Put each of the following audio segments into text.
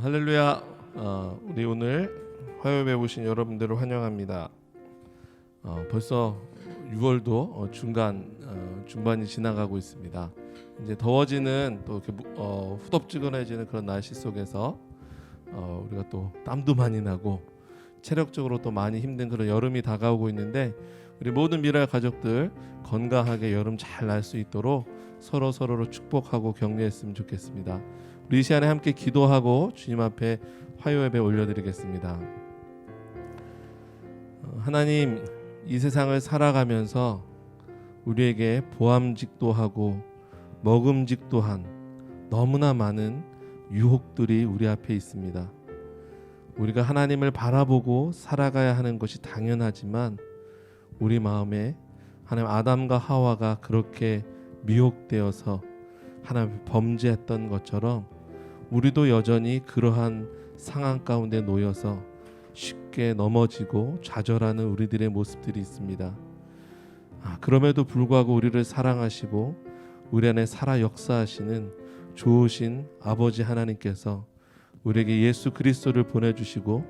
할렐루야. 우리 오늘 화요일에 오신 여러분들을 환영합니다. 벌써 6월도 중반이 지나가고 있습니다. 이제 더워지는 또 이렇게 후덥지근해지는 그런 날씨 속에서 우리가 또 땀도 많이 나고 체력적으로 또 많이 힘든 그런 여름이 다가오고 있는데, 우리 모든 미랄 가족들 건강하게 여름 잘 날 수 있도록 서로를 축복하고 격려했으면 좋겠습니다. 우리 이 시간에 함께 기도하고 주님 앞에 화요 예배 올려드리겠습니다. 하나님, 이 세상을 살아가면서 우리에게 보암직도 하고 먹음직도 한 너무나 많은 유혹들이 우리 앞에 있습니다. 우리가 하나님을 바라보고 살아가야 하는 것이 당연하지만 우리 마음에 하나님 아담과 하와가 그렇게 미혹되어서 하나님 범죄했던 것처럼 우리도 여전히 그러한 상황 가운데 놓여서 쉽게 넘어지고 좌절하는 우리들의 모습들이 있습니다. 그럼에도 불구하고 우리를 사랑하시고 우리 안에 살아 역사하시는 좋으신 아버지 하나님께서 우리에게 예수 그리스도를 보내주시고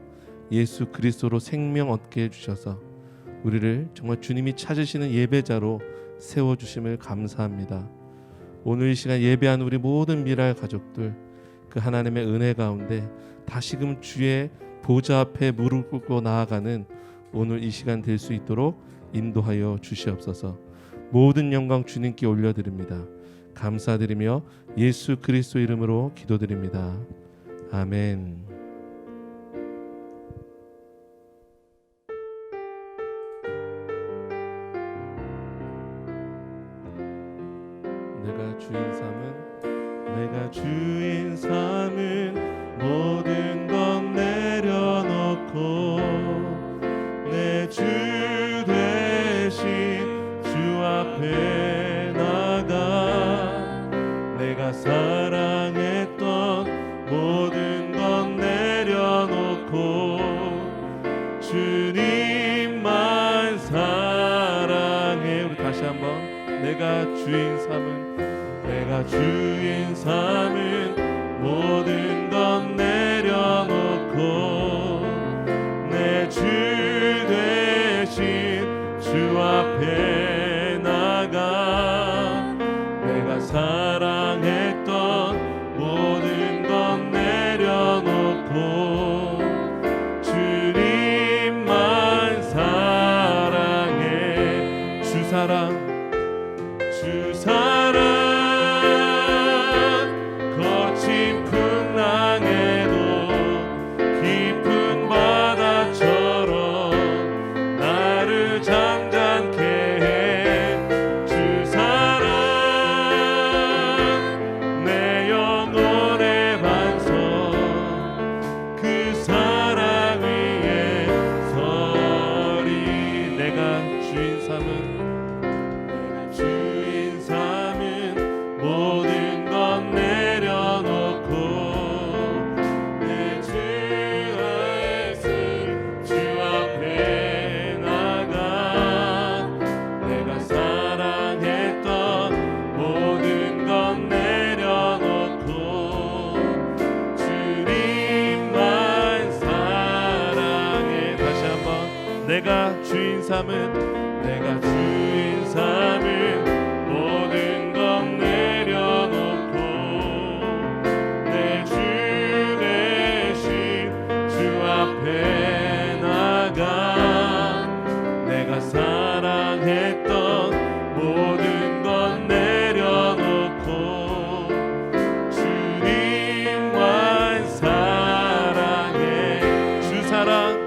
예수 그리스도로 생명 얻게 해주셔서 우리를 정말 주님이 찾으시는 예배자로 세워주심을 감사합니다. 오늘 이 시간 예배한 우리 모든 미랄 가족들, 그 하나님의 은혜 가운데 다시금 주의 보좌 앞에 무릎 꿇고 나아가는 오늘 이 시간 될 수 있도록 인도하여 주시옵소서. 모든 영광 주님께 올려드립니다. 감사드리며 예수 그리스도 이름으로 기도드립니다. 아멘. 내가 주인 삼은 모든 것 내려놓고 내 주 대신 주 앞에 나가 내가 사랑했던 모든 것 내려놓고 주님만 사랑해. 우리 다시 한번 내가 주인 삼은 모든 것 내려놓고 내 주 대신 주 앞에 나가 내가 사랑했던 모든 것 내려놓고 주님만 사랑해. 주 사랑 거친 풍랑에도 깊은 바다처럼 나를 잠잠케 해. 주 사랑 내 영혼의 반석, 그 사랑 위에 서리. 내가 주인 삼은 모든 것 내려놓고 내 주 앞에 나가 내가 사랑했던 모든 것 내려놓고 주님만 사랑해. 다시 한번 내가 주인 삼은 모든 것 내려놓고 내 주 대신 주 앞에 나가 내가 사랑했던 모든 것 내려놓고 주님만 사랑해. 주 사랑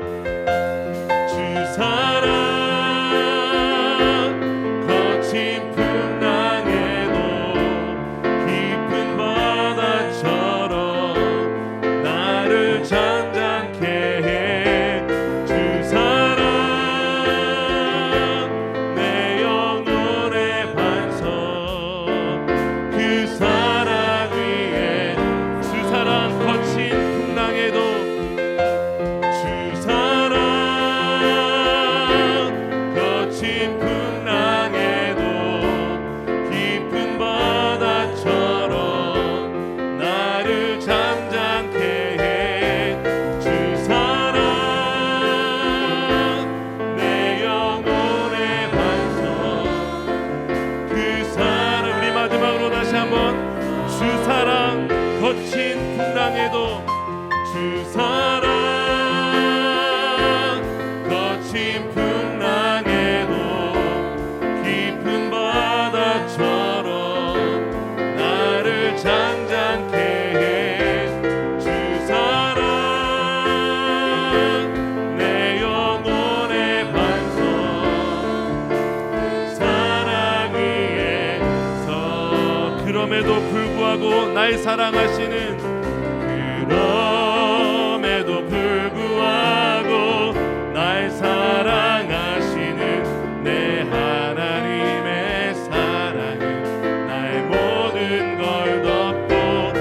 그럼에도 불구하고 날 사랑하시는 그럼에도 불구하고 날 사랑하시는 내 하나님의 사랑은 나의 모든 걸 덮고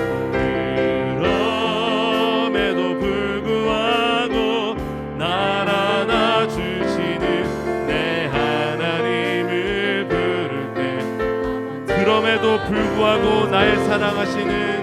그럼에도 불구하고 날 안아주시는 내 하나님을 부를 때 그럼에도 불구하고 날 사랑하시는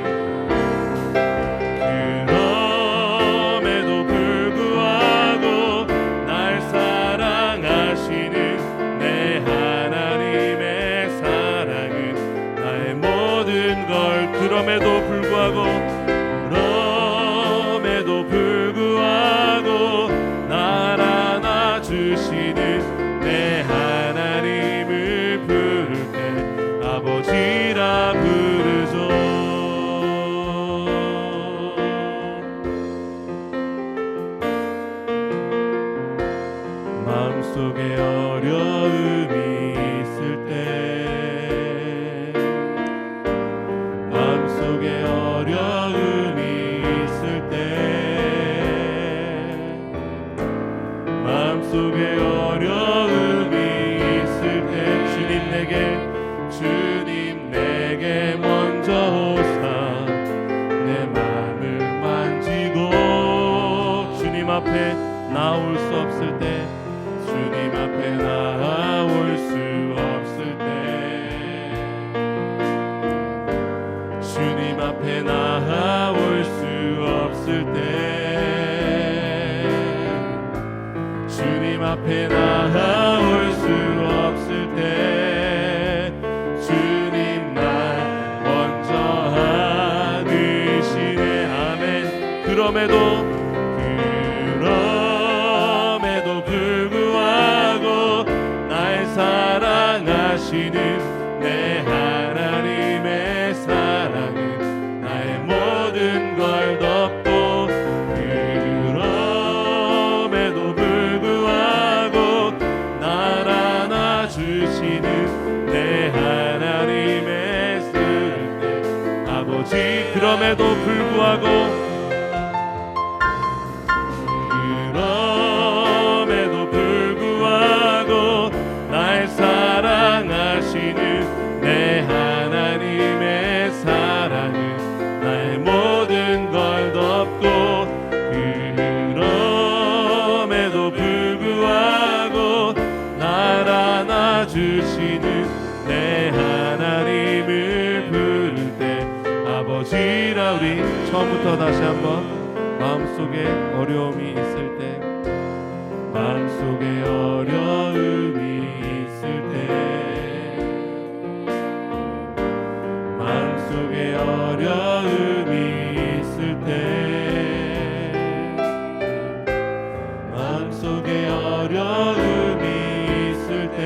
그럼에도 불구하고 날 안아주시는 내 하나님을 부를 때 아버지라 부르죠. 마음속에 어려움이 있을 때 마음속에 어려움이 있을 때 마음속에 어려움이 있을 때 주님 내게 먼저 오사 내 마음을 만지고 주님 앞에 나올 수 없을 때 주님 앞에 나올 수 없을 때 주님 앞에 나올 수 없을 때 주님 앞에 나올 수 없을 때 주님 날 먼저 안으시네. 아멘. 그럼에도 불구하고 날 사랑하시는 내 하나님의 사랑은 나의 모든 걸 덮고 그럼에도 불구하고 날 안아주시는 내 하나님의 쓰를 때 아버지 그럼에도 불구하고 날 사랑하시는 내 하나님의 사랑은 나의 모든 걸 덮고 그럼에도 불구하고 날 안아주시는 내 하나님을 부를 때 아버지라. 우리 처음부터 다시 한번 마음속에 어려움이 있을 때 마음속에 어려움이 있을 때 마음속에 어려움이 있을 때 마음속에 어려움이 있을 때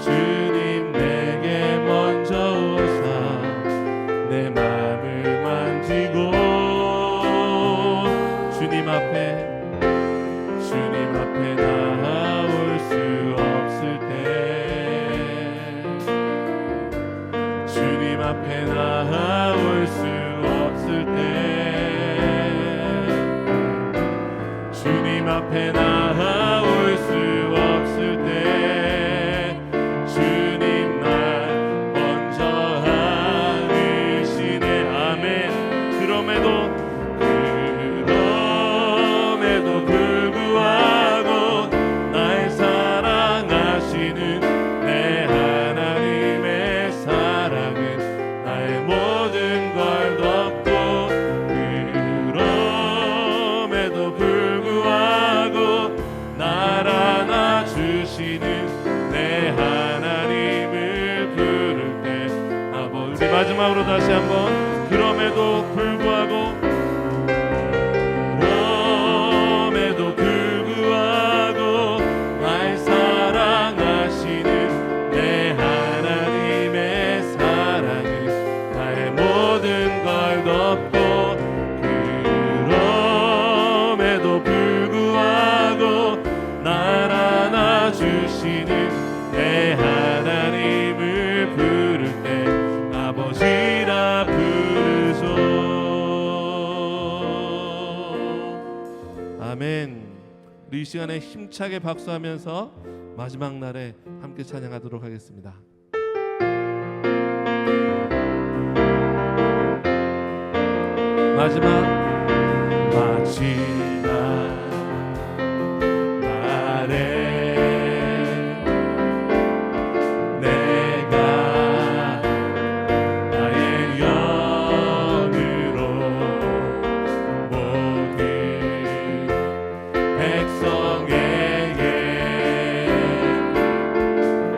주님 내게 먼저 오사 내 마음을 만지고 주님 앞에 나올 수 없을 때 주님 앞에 나올 수 없을 때 주님 앞에 나올 수 없을 때 주님 날 먼저 안으시네. 아멘. 그럼에도 불구하고 날 사랑하시는 내 하나님의 사랑은 나의 모든 걸 덮고 그럼에도 불구하고 날 안아주시는 내 하나님을 부를 때 아버지. 마지막으로 다시 한번 그럼에도 불구하고 날 사랑하시는 내 하나님의 사랑은 나의 모든 걸 덮고 그럼에도 불구하고 날 안아주시는 내 하나님을 부를 때 이 시간에 힘차게 박수하면서 마지막 날에 함께 찬양하도록 하겠습니다. 마지막 날에 내가 나의 영으로 모든 백성에게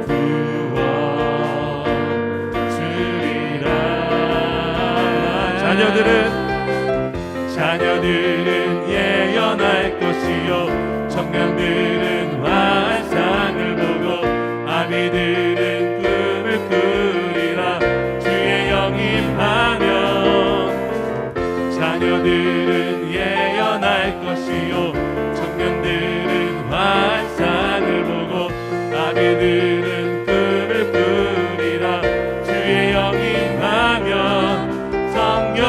부어주리라. 자녀들은 예언할 것이요 청년들은 환상을 보고 아비들은 꿈을 꾸리라. 주의 영임하면 자녀들은 예언할 것이요 청년들은 환상을 보고 아비들은 꿈을 꾸리라. 주의 영임하면 성령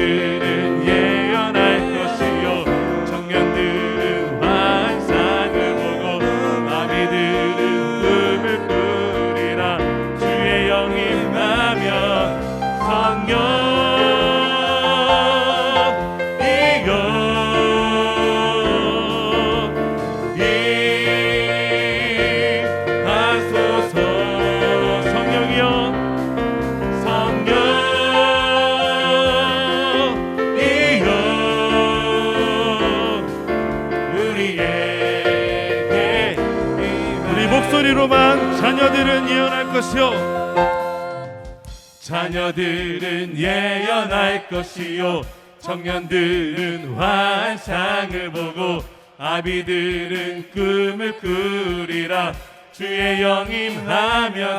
자녀들은 예언할 것이요 청년들은 환상을 보고 아비들은 꿈을 꾸리라. 주의 영이 임하면 성령 목소리로만 자녀들은 예언할 것이요 자녀들은 예언할 것이요 청년들은 환상을 보고 아비들은 꿈을 꾸리라. 주의 영임하며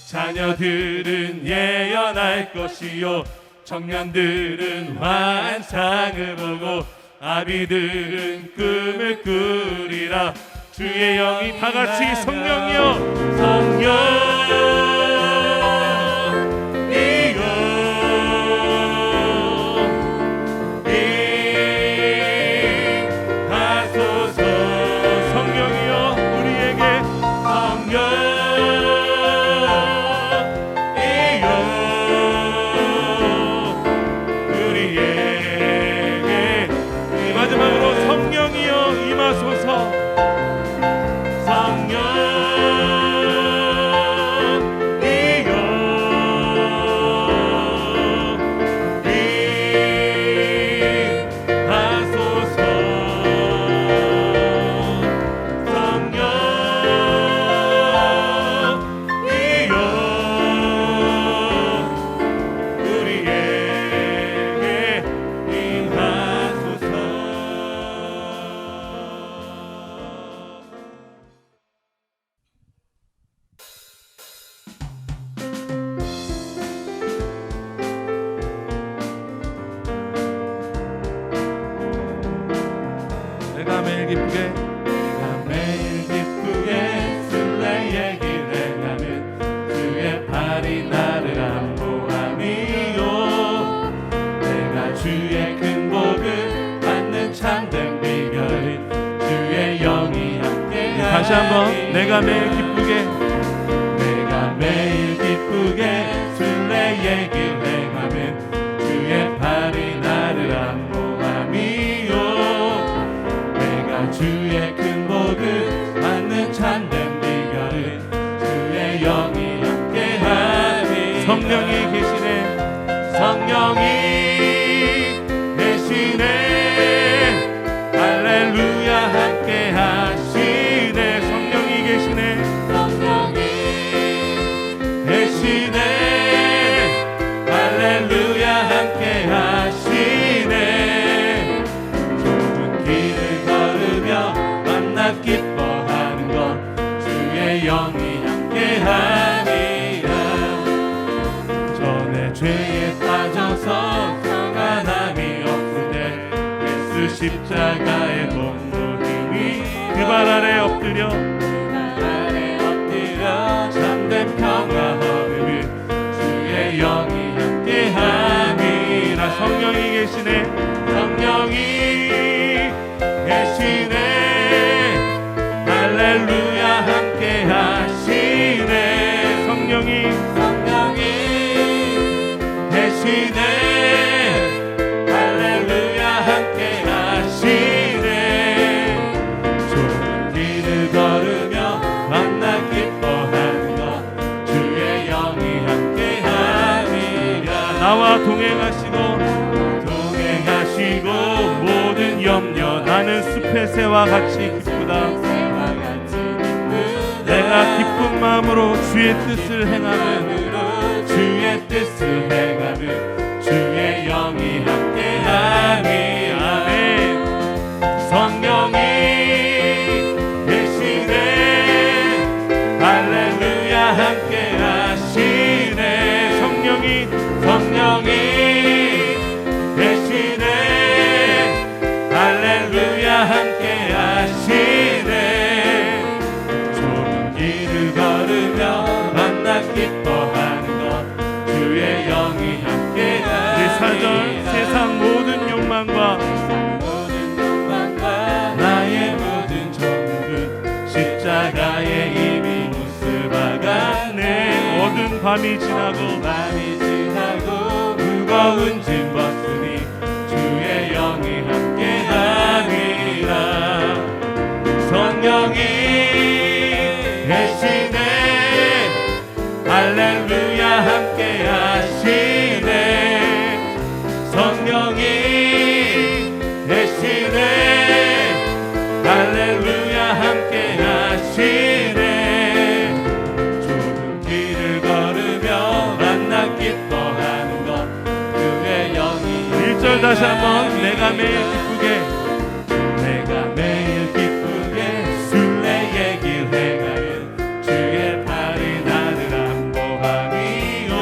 자녀들은 예언할 것이요 청년들은 환상을 보고 아비들은 꿈을 꾸리라. 주의 영이 다 같이 성령이여 성령이여 임하소서. 성령이여 우리에게 성령이여 우리에게 마지막으로 성령이여 임하소서. 내가 매일 기쁘게 순례의 길에 가는 주의 팔이 나를 안보함이요. 내가 주의 큰 복을 받는 참된 비결은 주의 영이 함께 다시 다시 한번 내가 매일 기쁘게 내가 매일 기쁘게 순례의 길 행하면 주의 팔이 나를 안보함이요 내가 주의 큰 복을 받는 참된 비결은 주의 영이 함께하니 성령이 계시네 성령이 계시네 할렐루야 함께 하시네 성령이 계시네 성령이 계시네 할렐루야 함께 하시네 좁은 길을 걸으며 만나 기뻐하는 것 주의 영이 함께 하니라 전에 죄에 빠져서 평안함이 없을 때 예수 십자가의 본도 힘이 그 발 아래 엎드려 참된 평화 얻으면 주의 영이 함께함이라 성령이 계시네 성령이 계시네 할렐루야 함께하시네 성령이 계시네 할렐루야 함께하시네 좁은 길을 걸으며 만나 기뻐하는 것 주의 영이 함께하니라 나와 동행하시고 모든 염려 나는 숲의 새와 같이 기쁘다 내가 기쁜 마음으로 주의 뜻을 행하는 주의 뜻을 행하는 주의 영이 함께하니 아멘 성령이 계시네 할렐루야 함께하시네 성령이 계시네 할렐루야 함께하시네 좁은 길을 걸으며 만나 기뻐하는 것 주의 영이 함께하니 내 사전 세상 모든 욕망과 나의 모든 정욕은 십자가에 이미 묻혀박았네 모든 밤이 지나고 무거운 짐 벗으니 주의 영이 함께하니라 성령이 계시네 할렐루야 함께하시네 성령이 계시네 할렐루야 함께하시네 좁은 길을 걸으며 만나 기뻐하는 것 주의 영이 1절 다시 한번 내가 매일 기쁘게 내가 매일 기쁘게 순례의 길 행하는 주의 팔이 나를 안보함이요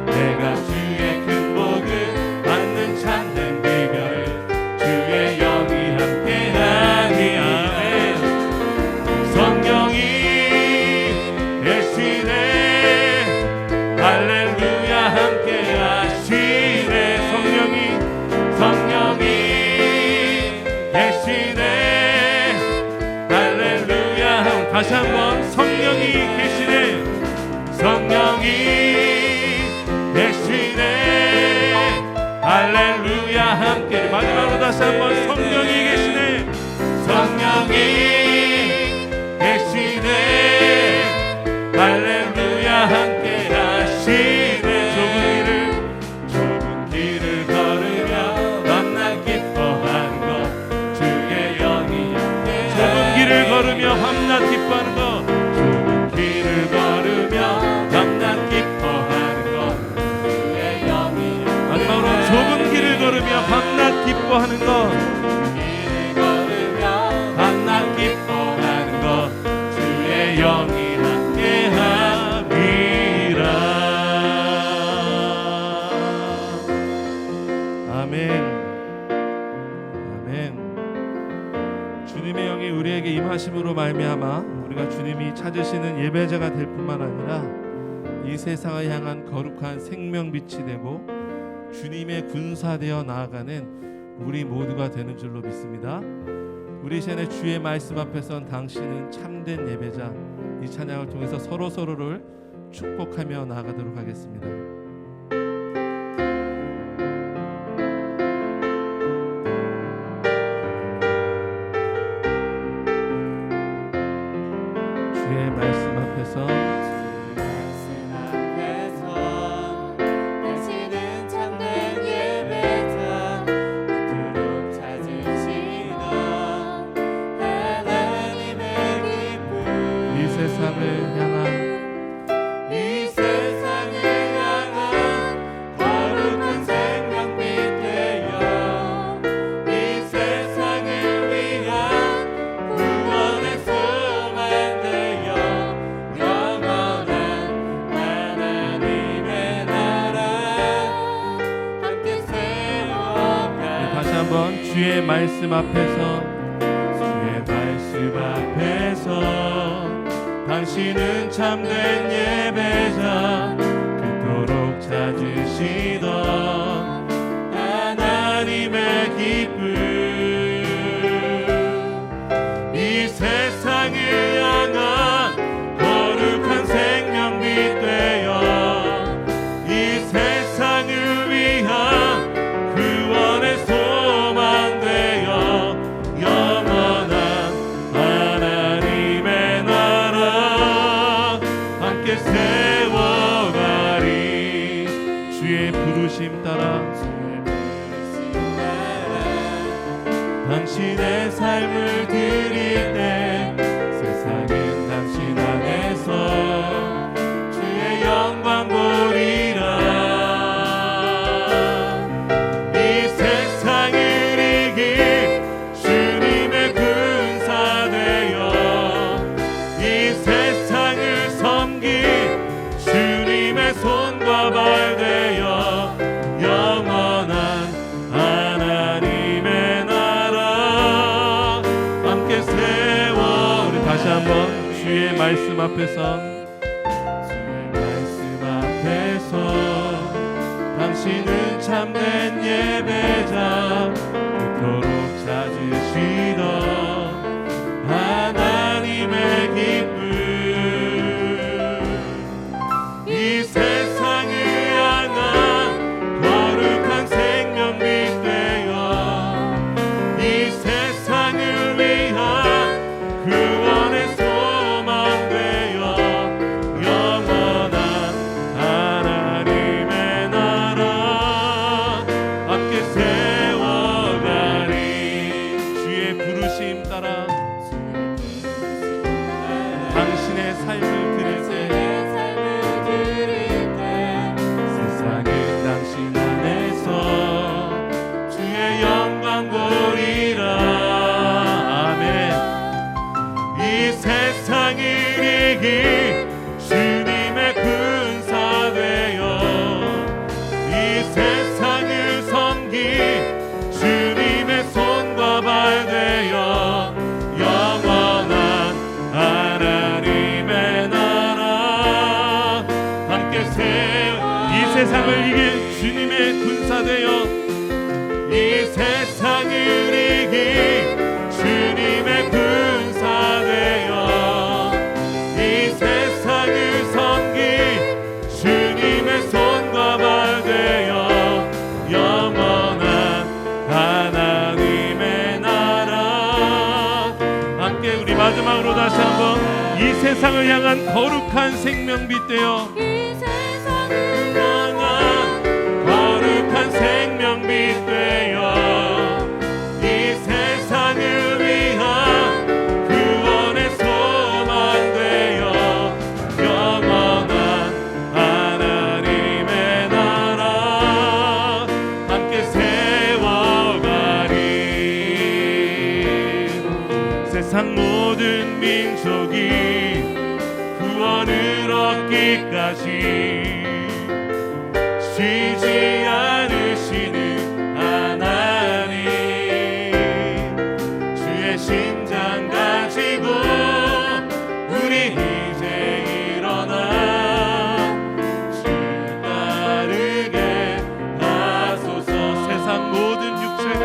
내가 주의 큰 복을 받는 참된 비결을 주의 영이 함께하니 아멘 성령이 계시네 할렐루야 함께하시네 성령이 계시네 할렐루야 다시 한번 성령이 계시네 성령이 계시네 할렐루야 함께 마지막으로 다시 한번 성령이 계시네 성령이 계시네 할렐루야 함께 하시네 좁은 길을 걸으며 만나 기뻐하는 것 주의 영이 좁은 길을 걸으며 밤낮 기뻐하는 것 좁은 길을 걸으며 밤낮 기뻐하는 것 주의 영이 마지막으로 좁은 길을 걸으며 밤낮 기뻐하는 것 길을 걸으며 밤낮 기뻐하는 것 주의 영이 함께함이라 아멘 아멘 주님의 영이 우리에게 임하심으로 말미암아 우리가 주님이 찾으시는 예배자가 될 뿐만 아니라 이 세상을 향한 거룩한 생명빛이 되고 주님의 군사되어 나아가는 우리 모두가 되는 줄로 믿습니다. 우리 시간에 주의 말씀 앞에선 당신은 참된 예배자. 이 찬양을 통해서 서로를 축복하며 나아가도록 하겠습니다. 주의 말씀 앞에서 당신은 참된 예배자 그토록 찾으시던 하나님의 기쁨 이 세상을 향한 거룩한 생명빛 되어 이 세상을 위한 구원의 소망 되어 영원한 하나님의 나라 함께 세워가 다시 한번 주의 말씀 앞에서 당신은 참된 예배자 그토록 찾으시던 하나님의 기쁨 이 세상을 향한 거룩한 생명빛 되어 이 세상을 위한 구원의 소망 되어 영원한 하나님의 나라 함께 세워가리 주의 부르심 따라 당신의 삶을 드릴 때 세상은 당신 안에서 주의 영광 보리라 이 세상을 이길 주님의 군사 되어 이 세상을 섬길 주님의 손과 발 되어 영원한 하나님의 나라 함께 세워 우리 다시 한번 주의 말씀 앞에서 주의 말씀 앞에서 당신은 참된 예배자 그토록 찾으시던 하나님의 기쁨 이 세상을 향한 거룩한 생명빛 되어 이 세상을 위한 구원의 소망 되어 영원한 하나님의 나라 함께 세워가리 주의 부르심 따라 당신의 삶을 드릴 때 세상은 당신 안에서 주의 영광 보리라 아멘 이 세상을 이길 주님의 군사 되어 이 세상을 섬길 주님의 손과 발 되어 영원한 하나님의 나라 함께 이 세상을 이길 주님의 군사 되어 이 세상을 이길 주님의 군사 되어 이 세상을 섬길 주님의 손과 발 되어 영원한 하나님의 나라 함께 우리 마지막으로 다시 한번 이 세상을 향한 거룩한 생명빛 되어 이 세상을 향한 거룩한 생명빛 되어 이 세상을 위한 구원의 소망 되어 영원한 하나님의 나라 함께 세워가리 세상 모든 민족이 구원을 얻기까지 쉬지 않으시는 하나님 주의 심장 가지고 우리 이제 일어나 주 따르게 하소서 세상 모든 육체가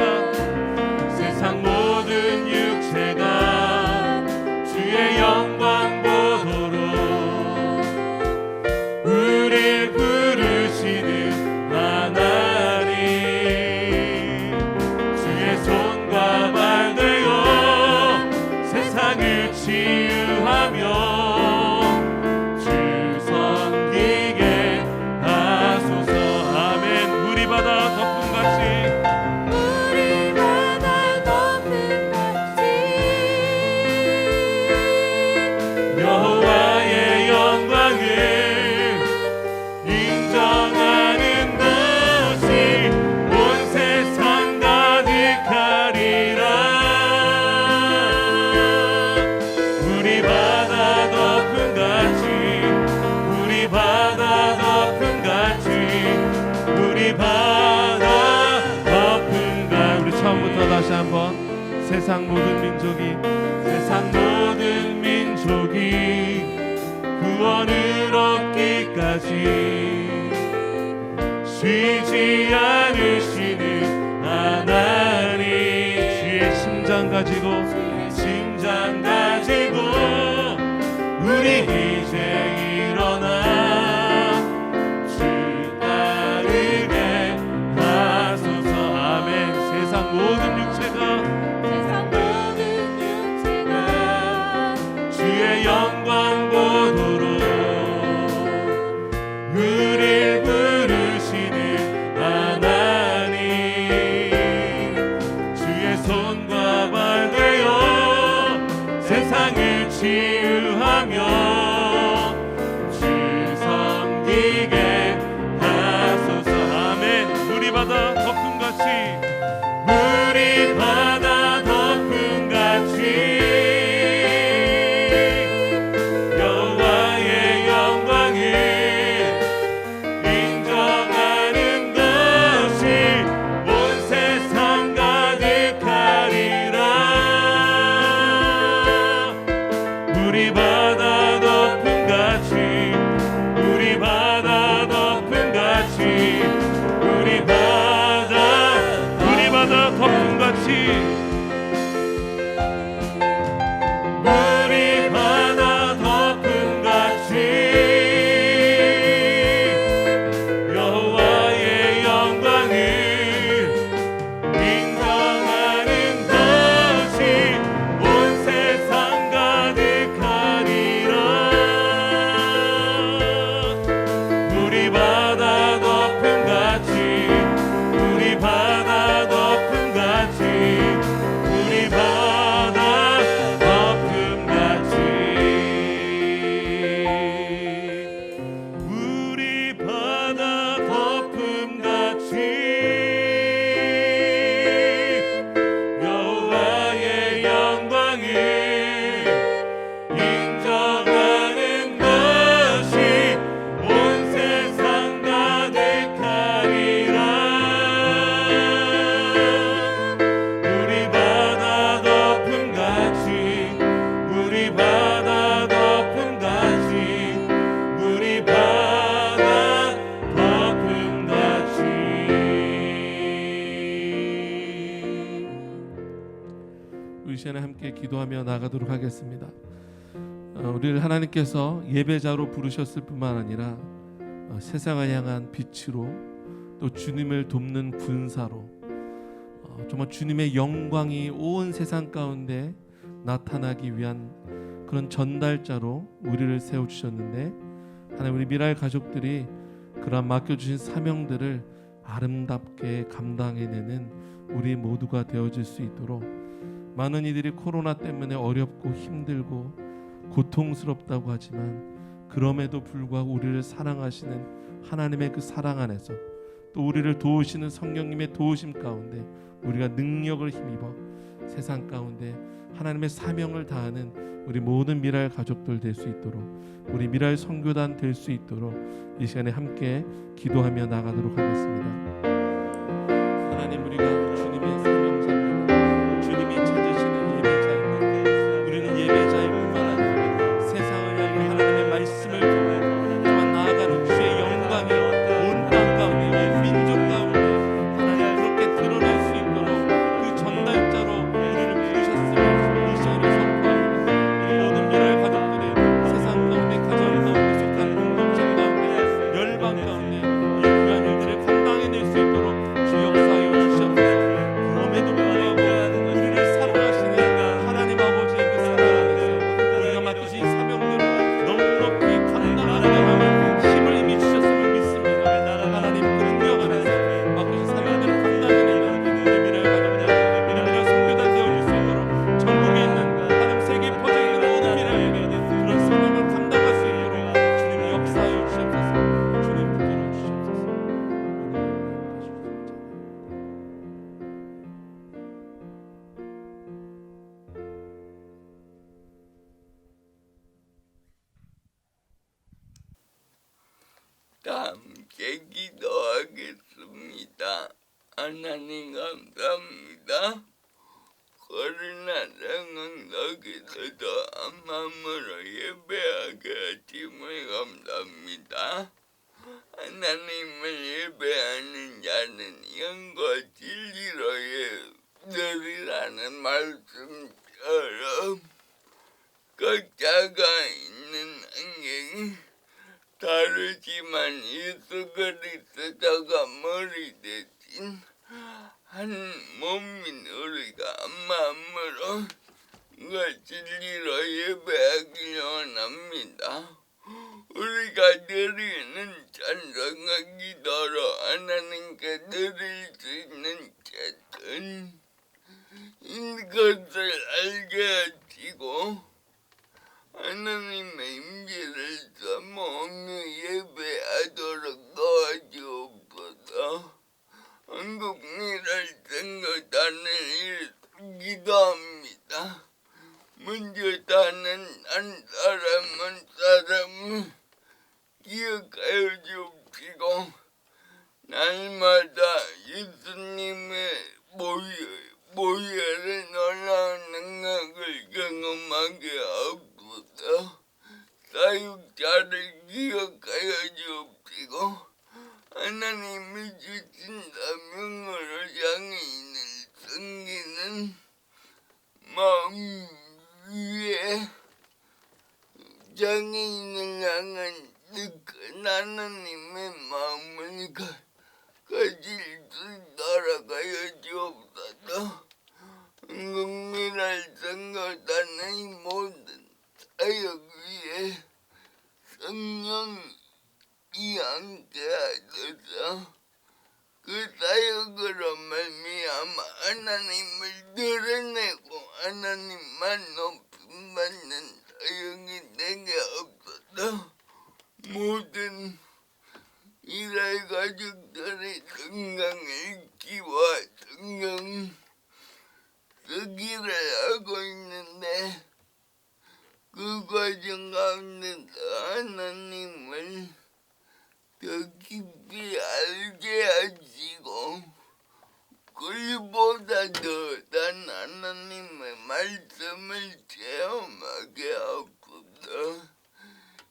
세상 모든 민족이 구원을 얻기까지 쉬지 않으시는 하나님, 주의 심장 가지고 우리 이제 일어나 주 따르게 하소서. 아멘. 세상 모든 육체가 주의 영광 보도록 우릴 부르시는 하나님, 주의 손과 발 되어 세상을 치유하며 주 섬기게 하소서. 아멘. 물이 바다 덮음같이 여호와의 영광을 인정하는 것이 온 세상 가득하리라. 물이 바다 덮음같이 여호와의 영광을 인정하는 것이 온 세상 가득하리라. 물이 바다 덮음같이 여호와의 영광을 인정하는 것이 온 세상 가득하리라. 물이 바다 덮음같이 이 시간에 함께 기도하며 나가도록 하겠습니다. 우리를 하나님께서 예배자로 부르셨을 뿐만 아니라 세상을 향한 빛으로, 또 주님을 돕는 군사로, 정말 주님의 영광이 온 세상 가운데 나타나기 위한 그런 전달자로 우리를 세워주셨는데, 하나님, 우리 미라의 가족들이 그런 맡겨주신 사명들을 아름답게 감당해내는 우리 모두가 되어질 수 있도록, 많은 이들이 코로나 때문에 어렵고 힘들고 고통스럽다고 하지만 그럼에도 불구하고 우리를 사랑하시는 하나님의 그 사랑 안에서, 또 우리를 도우시는 성령님의 도우심 가운데 우리가 능력을 힘입어 세상 가운데 하나님의 사명을 다하는 우리 모든 미라의 가족들 될 수 있도록, 우리 미라의 선교단 될 수 있도록 이 시간에 함께 기도하며 나가도록 하겠습니다. 하나님, 우리가 주님의 사명자입니다. 주님이 찾으시는 예배자입니다. 우리는 예배자일 뿐만 아니라 세상을 향해 하나님의 말씀을 통해 또한 나아가는 주의 영광이 온 땅 가운데, 민족 가운데 하나님 그렇게 드러날 수 있도록 그 전달자로 우리를 부르셨음을 이 시간에 선포합니다. 우리 모든 미라의 가족들이 세상 가운데, 가정 가운데, 속한 공동체 가운데, 열방 가운데 이 귀한 일들을 감당해낼 수 있도록 주 역사하여 주시옵소서. 그럼에도 불구하고 우리를 사랑하시는 하나님 아버지의 그 사랑 안에서 우리가 맡기신 사명들을 넉넉히 감당하게 하는 힘을 이미 주셨음을 믿습니다. 하나님, 그 능력 안에서 맡기신 사명들을 감당해내는 우리 미라의 가족들, 미라의 선교단 되어줄 수 있도록 전국에 있는 하나님 세계 퍼져 있는 모든 미라에게 그런 사명을 감당할 수 있도록 주님이 역사하여 주시옵소서. 주님 붙들어 주시옵소서. 다 함께 기도하겠습니다. 하나님 감사합니다. 거룩한 성당에서도 한 마음으로 예배하게 하심을 감사합니다. 하나님을 예배하는 자는 영과 진리로 예배하리라는 말씀처럼 각자가 있는 환경이 다르지만 예수 그리스도가 머리 대신 한 몸인 우리가 한 마음으로 그 진리로 예배하기를 원합니다. 우리가 드리는 찬송과 기도로 하나님께 드릴 수 있는 작은 이것을 알게 하시고 하나님의 임재를 사모하며 예배하도록 도와주옵소서. 한국 미랄 선교단을 기도합니다. 먼저 다는 한 사람을 기억하여 주시고 날마다 예수님의 보혈의 놀라운 능력을 경험하게 하옵소서. 사육자를 기억하여 주시고 하나님이 주신 사명으로 장애인을 섬기는 마음 위에 장애인을 향한 큰 하나님의 마음을 가질 수 있도록 하여 주옵소서. 한국미랄 선교단의 모든 사역 위에 성령이 함께 하소서. 그 사역으로 말미암아 하나님을 드러내고 하나님만 높임 받는 사역이 되게 없어서 모든 이스라엘 가족들의 건강을 기와 성경 쓰기를 하고 있는데 그 과정 가운데서 하나님을 더 깊이 알게 하시고 그보다도 난 하나님의 말씀을 체험하게 하옵소서.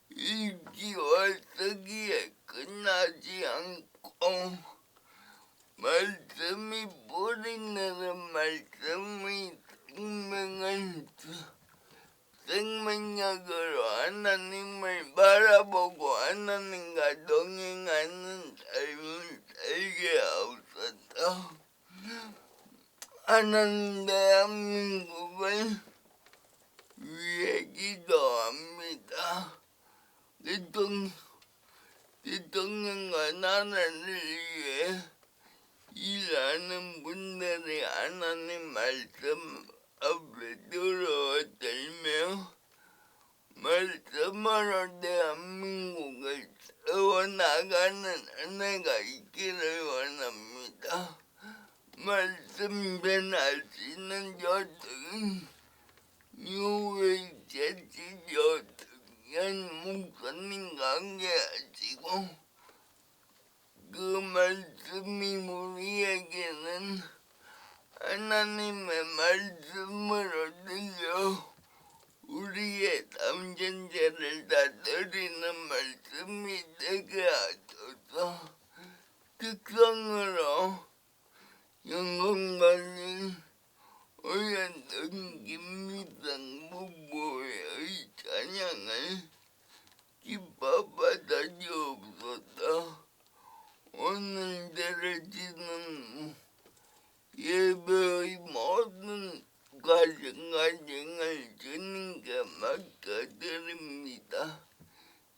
읽기와 쓰기에 끝나지 않고 말씀이 뿌리내는 말씀의 생명력으로 하나님을 바라보고 하나님과 동행하는 삶을 살게 하옵소서. 하나님 대한민국을 위해 기도합니다. 대통령과 나라를 위해 일하는 분들이 하나님 말씀 앞에 들어들며 말씀으로 대한민국을 세워나가는 은혜가 있기를 원합니다. 말씀 전하시는 저들 유해 제치조 연 목사님과 함께하시고 그 말씀이 우리에게는 하나님의 말씀으로 들려 우리의 담전제를 다 드리는 말씀이 되게 하소서. 특성으로 영광받는 오연동 김미상 부부의 찬양을 기뻐 받아 주옵소서. 오늘 드려지는 예배의 모든 과정을 주님께 맡겨드립니다.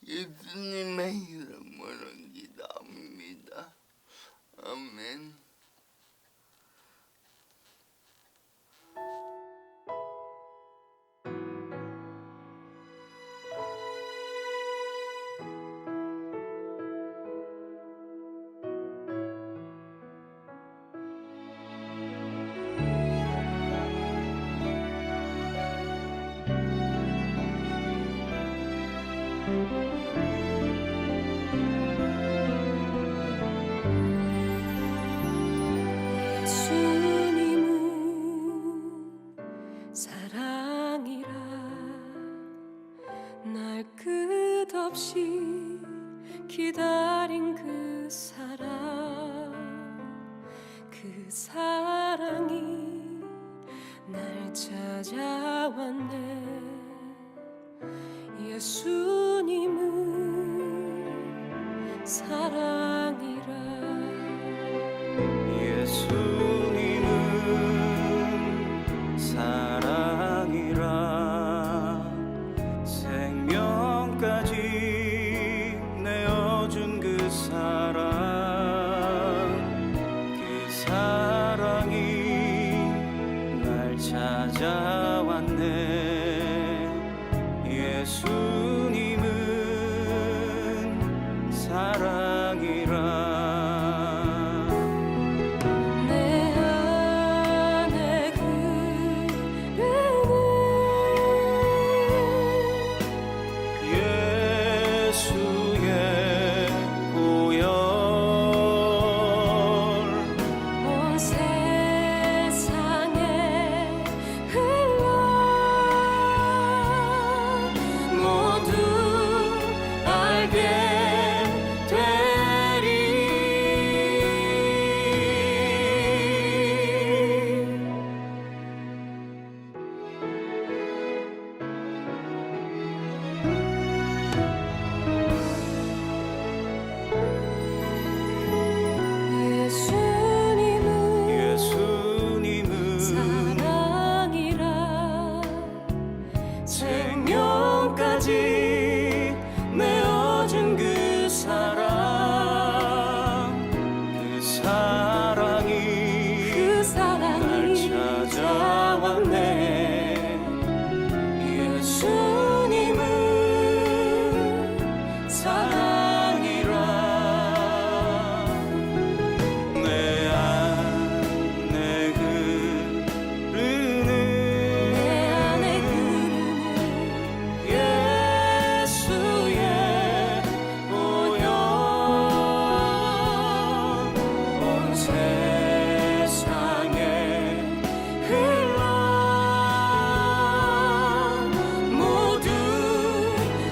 예수님의 이름으로 기도합니다. 아멘. 그 사랑이 날 찾아왔네. 예수님은 사랑이라. 예수님은 사랑이라. 생명까지 내어준 그 사랑, 그 사랑이 날 찾아왔네. 예수님은 사랑이라. 내 안에 흐르는 예수의 보혈, 온 세상에 흘러 모두 알게 되리. 예수님은 예수님은 사랑이라. 생명까지 내어준 그 사랑, 그 사랑이 그 사랑이 날 찾아왔네. 예수님은 사랑이라. 내 안에 흐르는 내 안에 흐르는 예수의 보혈, 온 세상에 흘러 모두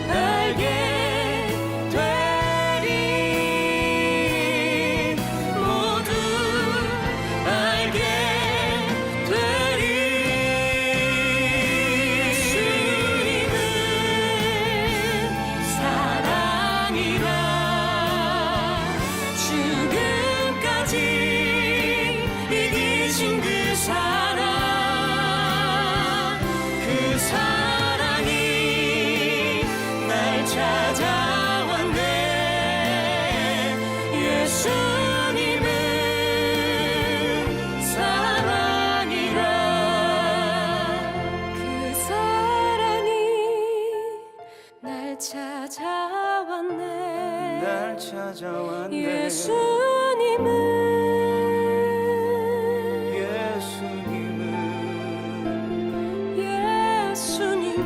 알게 되리. 모두 알게 되리. 예수님은 사랑이라. 죽음까지 이기신 그 사랑, 그 사랑이 날 찾아왔네. 예수님은 사랑이라. 그 사랑이 날 찾아왔네. 날 찾아왔네. 예수님은 예수님은 예수님은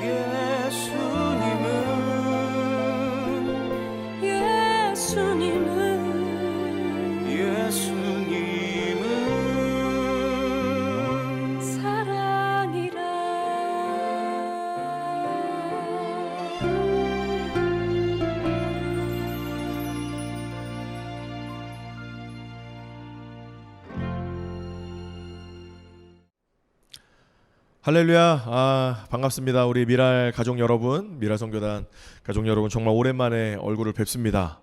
예수님은 예수님은 예수님은 사랑이라. 할렐루야. 반갑습니다. 우리 미랄 가족 여러분, 미랄 선교단 가족 여러분, 정말 오랜만에 얼굴을 뵙습니다.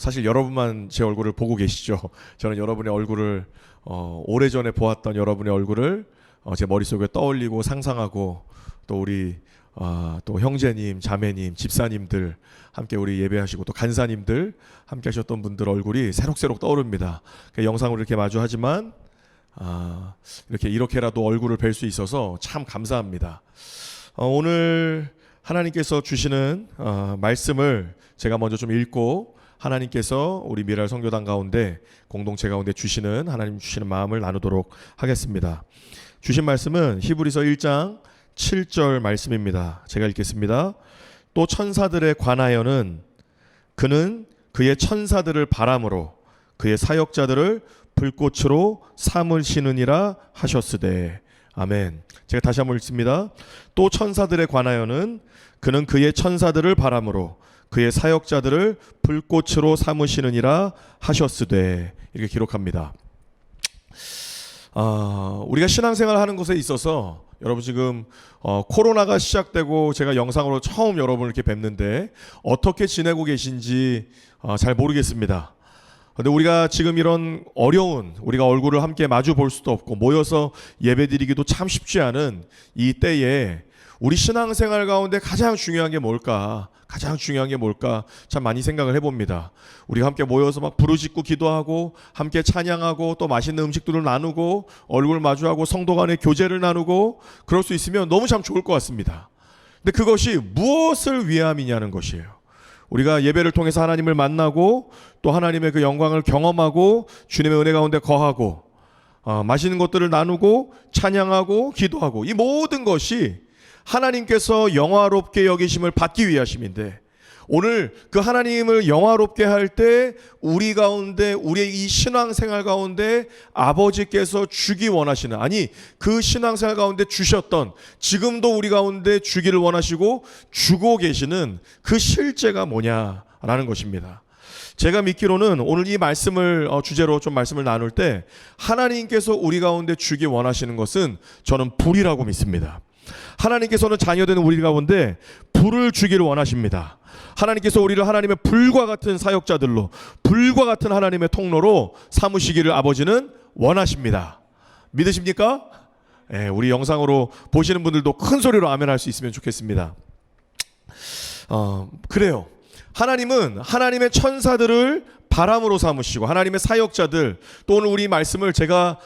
사실 여러분만 제 얼굴을 보고 계시죠. 저는 여러분의 얼굴을 오래전에 보았던 여러분의 얼굴을 제 머릿속에 떠올리고 상상하고, 또 우리 또 형제님, 자매님, 집사님들 함께 우리 예배하시고, 또 간사님들 함께 하셨던 분들 얼굴이 새록새록 떠오릅니다. 영상으로 이렇게 마주하지만 이렇게라도 얼굴을 뵐 수 있어서 참 감사합니다. 오늘 하나님께서 주시는 말씀을 제가 먼저 좀 읽고, 하나님께서 우리 미랄 선교단 가운데, 공동체 가운데 주시는, 하나님 주시는 마음을 나누도록 하겠습니다. 주신 말씀은 히브리서 1장 7절 말씀입니다. 제가 읽겠습니다. 또 천사들에 관하여는 그는 그의 천사들을 바람으로 그의 사역자들을 불꽃으로 삼으시느니라 하셨으되. 아멘. 제가 다시 한번 읽습니다. 또 천사들에 관하여는 그는 그의 천사들을 바람으로 그의 사역자들을 불꽃으로 삼으시느니라 하셨으되, 이렇게 기록합니다. 우리가 신앙생활 하는 것에 있어서 여러분 지금 코로나가 시작되고 제가 영상으로 처음 여러분을 이렇게 뵙는데 어떻게 지내고 계신지 잘 모르겠습니다. 근데 우리가 지금 이런 어려운, 우리가 얼굴을 함께 마주 볼 수도 없고 모여서 예배드리기도 참 쉽지 않은 이 때에 우리 신앙생활 가운데 가장 중요한 게 뭘까? 가장 중요한 게 뭘까? 참 많이 생각을 해봅니다. 우리가 함께 모여서 막 부르짖고 기도하고 함께 찬양하고 또 맛있는 음식들을 나누고 얼굴 마주하고 성도 간의 교제를 나누고 그럴 수 있으면 너무 참 좋을 것 같습니다. 근데 그것이 무엇을 위함이냐는 것이에요. 우리가 예배를 통해서 하나님을 만나고 또 하나님의 그 영광을 경험하고 주님의 은혜 가운데 거하고 맛있는 것들을 나누고 찬양하고 기도하고 이 모든 것이 하나님께서 영화롭게 여기심을 받기 위하심인데, 오늘 그 하나님을 영화롭게 할 때 우리 가운데, 우리의 이 신앙생활 가운데 아버지께서 주기 원하시는, 아니 그 신앙생활 가운데 주셨던, 지금도 우리 가운데 주기를 원하시고 주고 계시는 그 실제가 뭐냐라는 것입니다. 제가 믿기로는 오늘 이 말씀을 주제로 좀 말씀을 나눌 때 하나님께서 우리 가운데 주기 원하시는 것은 저는 불이라고 믿습니다. 하나님께서는 자녀된 우리 가운데 불을 주기를 원하십니다. 하나님께서 우리를 하나님의 불과 같은 사역자들로, 불과 같은 하나님의 통로로 삼으시기를 아버지는 원하십니다. 믿으십니까? 네, 우리 영상으로 보시는 분들도 큰 소리로 아멘 할 수 있으면 좋겠습니다. 그래요. 하나님은 하나님의 천사들을 바람으로 삼으시고 하나님의 사역자들, 또 오늘 우리 말씀을 제가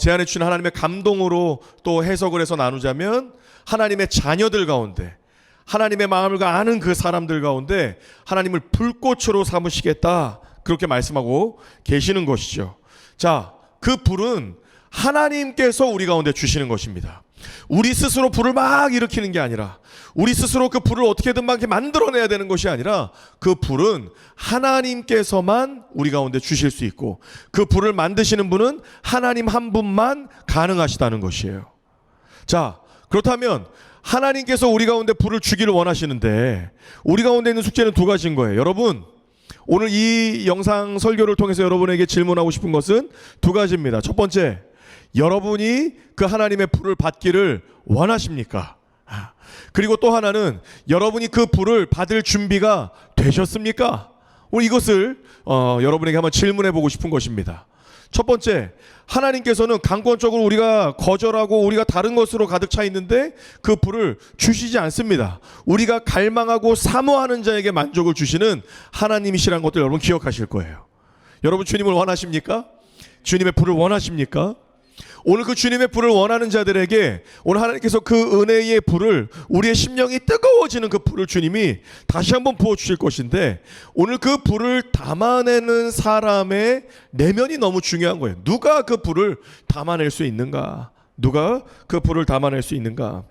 제안해 주신 하나님의 감동으로 또 해석을 해서 나누자면 하나님의 자녀들 가운데, 하나님의 마음을 아는 그 사람들 가운데 하나님을 불꽃으로 삼으시겠다, 그렇게 말씀하고 계시는 것이죠. 자, 그 불은 하나님께서 우리 가운데 주시는 것입니다. 우리 스스로 불을 막 일으키는 게 아니라, 우리 스스로 그 불을 어떻게든 막 이렇게 만들어내야 되는 것이 아니라, 그 불은 하나님께서만 우리 가운데 주실 수 있고 그 불을 만드시는 분은 하나님 한 분만 가능하시다는 것이에요. 자, 그렇다면 하나님께서 우리 가운데 불을 주기를 원하시는데 우리 가운데 있는 숙제는 두 가지인 거예요. 여러분, 오늘 이 영상 설교를 통해서 여러분에게 질문하고 싶은 것은 두 가지입니다. 첫 번째, 여러분이 그 하나님의 불을 받기를 원하십니까? 그리고 또 하나는, 여러분이 그 불을 받을 준비가 되셨습니까? 오늘 이것을 여러분에게 한번 질문해 보고 싶은 것입니다. 첫 번째, 하나님께서는 강권적으로 우리가 거절하고 우리가 다른 것으로 가득 차 있는데 그 불을 주시지 않습니다. 우리가 갈망하고 사모하는 자에게 만족을 주시는 하나님이시라는 것들 여러분 기억하실 거예요. 여러분, 주님을 원하십니까? 주님의 불을 원하십니까? 오늘 그 주님의 불을 원하는 자들에게 오늘 하나님께서 그 은혜의 불을, 우리의 심령이 뜨거워지는 그 불을 주님이 다시 한번 부어주실 것인데, 오늘 그 불을 담아내는 사람의 내면이 너무 중요한 거예요. 누가 그 불을 담아낼 수 있는가? 누가 그 불을 담아낼 수 있는가?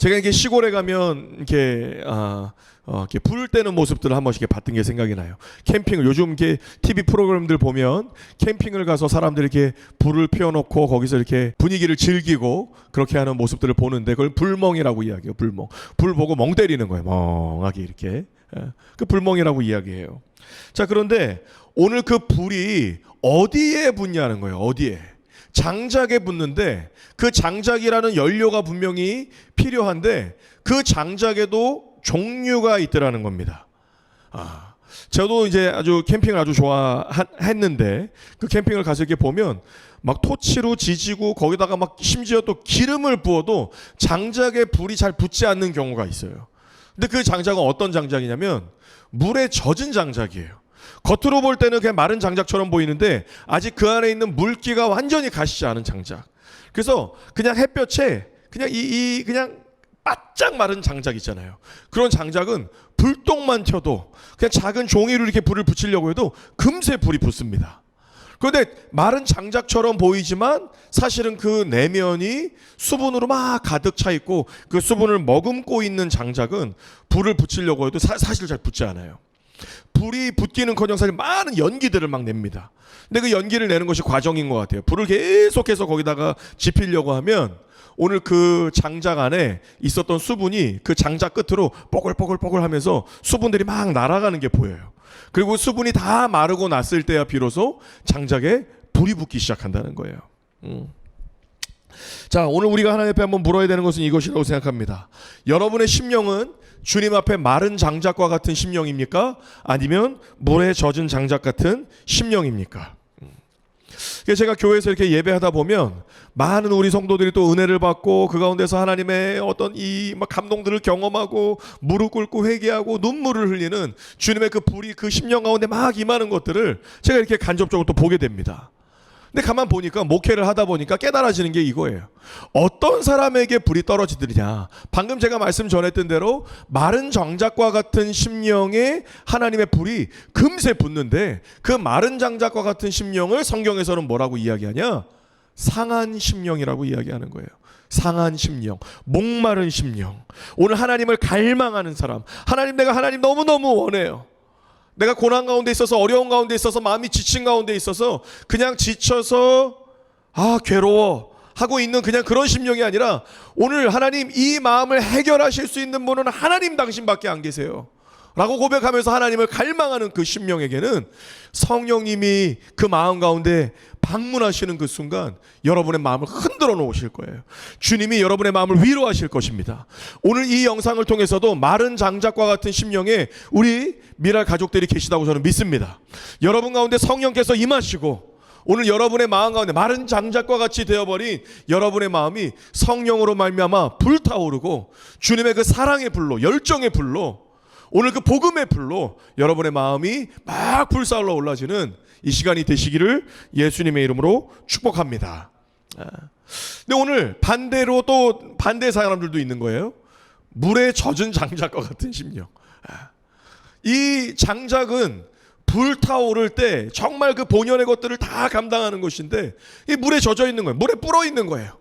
제가 이렇게 시골에 가면 이렇게 불을 떼는 모습들을 한 번씩 봤던 게 생각이 나요. 캠핑을, 요즘 이렇게 TV 프로그램들 보면 캠핑을 가서 사람들이 이렇게 불을 피워놓고 거기서 이렇게 분위기를 즐기고 그렇게 하는 모습들을 보는데, 그걸 불멍이라고 이야기해요. 불멍. 불 보고 멍 때리는 거예요. 멍하게 이렇게. 그 불멍이라고 이야기해요. 자, 그런데 오늘 그 불이 어디에 붙냐는 거예요. 어디에? 장작에 붙는데, 그 장작이라는 연료가 분명히 필요한데 그 장작에도 종류가 있더라는 겁니다. 저도 이제 아주 캠핑을 아주 좋아했는데, 그 캠핑을 가서 이렇게 보면 막 토치로 지지고 거기다가 막 심지어 또 기름을 부어도 장작에 불이 잘 붙지 않는 경우가 있어요. 근데 그 장작은 어떤 장작이냐면 물에 젖은 장작이에요. 겉으로 볼 때는 그냥 마른 장작처럼 보이는데 아직 그 안에 있는 물기가 완전히 가시지 않은 장작. 그래서 그냥 햇볕에 그냥 그냥 바짝 마른 장작 있잖아요. 그런 장작은 불똥만 켜도, 그냥 작은 종이로 이렇게 불을 붙이려고 해도 금세 불이 붙습니다. 그런데 마른 장작처럼 보이지만 사실은 그 내면이 수분으로 막 가득 차 있고 그 수분을 머금고 있는 장작은 불을 붙이려고 해도 사실 잘 붙지 않아요. 불이 붙기는커녕 사실 많은 연기들을 막 냅니다. 근데 그 연기를 내는 것이 과정인 것 같아요. 불을 계속해서 거기다가 지피려고 하면 오늘 그 장작 안에 있었던 수분이 그 장작 끝으로 뽀글뽀글뽀글 하면서 수분들이 막 날아가는 게 보여요. 그리고 수분이 다 마르고 났을 때야 비로소 장작에 불이 붙기 시작한다는 거예요. 자, 오늘 우리가 하나님 앞에 한번 물어야 되는 것은 이것이라고 생각합니다. 여러분의 심령은 주님 앞에 마른 장작과 같은 심령입니까? 아니면 물에 젖은 장작 같은 심령입니까? 제가 교회에서 이렇게 예배하다 보면 많은 우리 성도들이 또 은혜를 받고 그 가운데서 하나님의 어떤 이 막 감동들을 경험하고 무릎 꿇고 회개하고 눈물을 흘리는 주님의 그 불이 그 심령 가운데 막 임하는 것들을 제가 이렇게 간접적으로 또 보게 됩니다. 근데 가만 보니까 목회를 하다 보니까 깨달아지는 게 이거예요. 어떤 사람에게 불이 떨어지느냐. 방금 제가 말씀 전했던 대로 마른 장작과 같은 심령에 하나님의 불이 금세 붙는데 그 마른 장작과 같은 심령을 성경에서는 뭐라고 이야기하냐? 상한 심령이라고 이야기하는 거예요. 상한 심령, 목마른 심령. 오늘 하나님을 갈망하는 사람. 하나님, 내가 하나님 너무너무 원해요. 내가 고난 가운데 있어서, 어려운 가운데 있어서, 마음이 지친 가운데 있어서 그냥 지쳐서 괴로워 하고 있는 그냥 그런 심령이 아니라 오늘 하나님 이 마음을 해결하실 수 있는 분은 하나님 당신밖에 안 계세요 라고 고백하면서 하나님을 갈망하는 그 심령에게는 성령님이 그 마음 가운데 방문하시는 그 순간 여러분의 마음을 흔들어 놓으실 거예요. 주님이 여러분의 마음을 위로하실 것입니다. 오늘 이 영상을 통해서도 마른 장작과 같은 심령에 우리 미랄 가족들이 계시다고 저는 믿습니다. 여러분 가운데 성령께서 임하시고 오늘 여러분의 마음 가운데 마른 장작과 같이 되어버린 여러분의 마음이 성령으로 말미암아 불타오르고 주님의 그 사랑의 불로, 열정의 불로, 오늘 그 복음의 불로 여러분의 마음이 막 불살러 올라지는 이 시간이 되시기를 예수님의 이름으로 축복합니다. 근데 오늘 반대로 또 반대 사람들도 있는 거예요. 물에 젖은 장작과 같은 심령. 이 장작은 불타오를 때 정말 그 본연의 것들을 다 감당하는 것인데 이 물에 젖어 있는 거예요. 물에 불어 있는 거예요.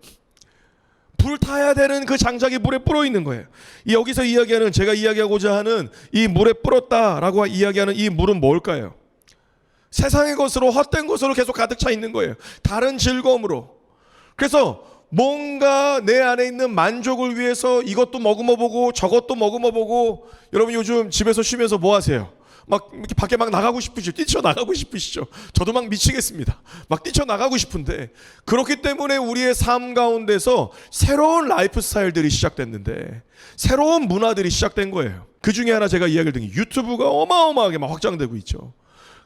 불타야 되는 그 장작이 물에 불어 있는 거예요. 여기서 이야기하는, 제가 이야기하고자 하는 이 물에 불었다라고 이야기하는 이 물은 뭘까요? 세상의 것으로, 헛된 것으로 계속 가득 차 있는 거예요. 다른 즐거움으로. 그래서 뭔가 내 안에 있는 만족을 위해서 이것도 머금어보고 저것도 머금어보고. 여러분 요즘 집에서 쉬면서 뭐 하세요? 막 이렇게 밖에 막 나가고 싶으시죠? 뛰쳐나가고 싶으시죠? 저도 막 미치겠습니다. 막 뛰쳐나가고 싶은데, 그렇기 때문에 우리의 삶 가운데서 새로운 라이프 스타일들이 시작됐는데, 새로운 문화들이 시작된 거예요. 그 중에 하나 제가 이야기를 드린 게 유튜브가 어마어마하게 막 확장되고 있죠.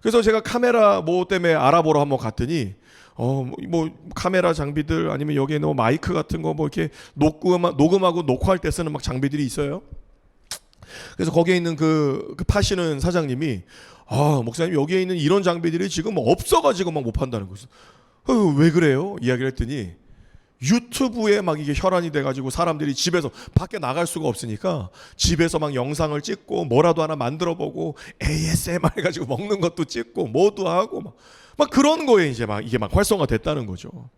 그래서 제가 카메라 뭐 때문에 알아보러 한번 갔더니 뭐 카메라 장비들 아니면 여기에 뭐 마이크 같은 거 뭐 이렇게 녹음하고 녹화할 때 쓰는 막 장비들이 있어요. 그래서 거기에 있는 그 파시는 사장님이 목사님 여기에 있는 이런 장비들이 지금 없어가지고 막 못 판다는 거죠. 왜 그래요? 이야기를 했더니 유튜브에 막 이게 혈안이 돼가지고 사람들이 집에서 밖에 나갈 수가 없으니까 집에서 막 영상을 찍고 뭐라도 하나 만들어보고 ASMR 해가지고 먹는 것도 찍고 뭐도 하고 막 그런 거에 이제 막 이게 막 활성화됐다는 거죠.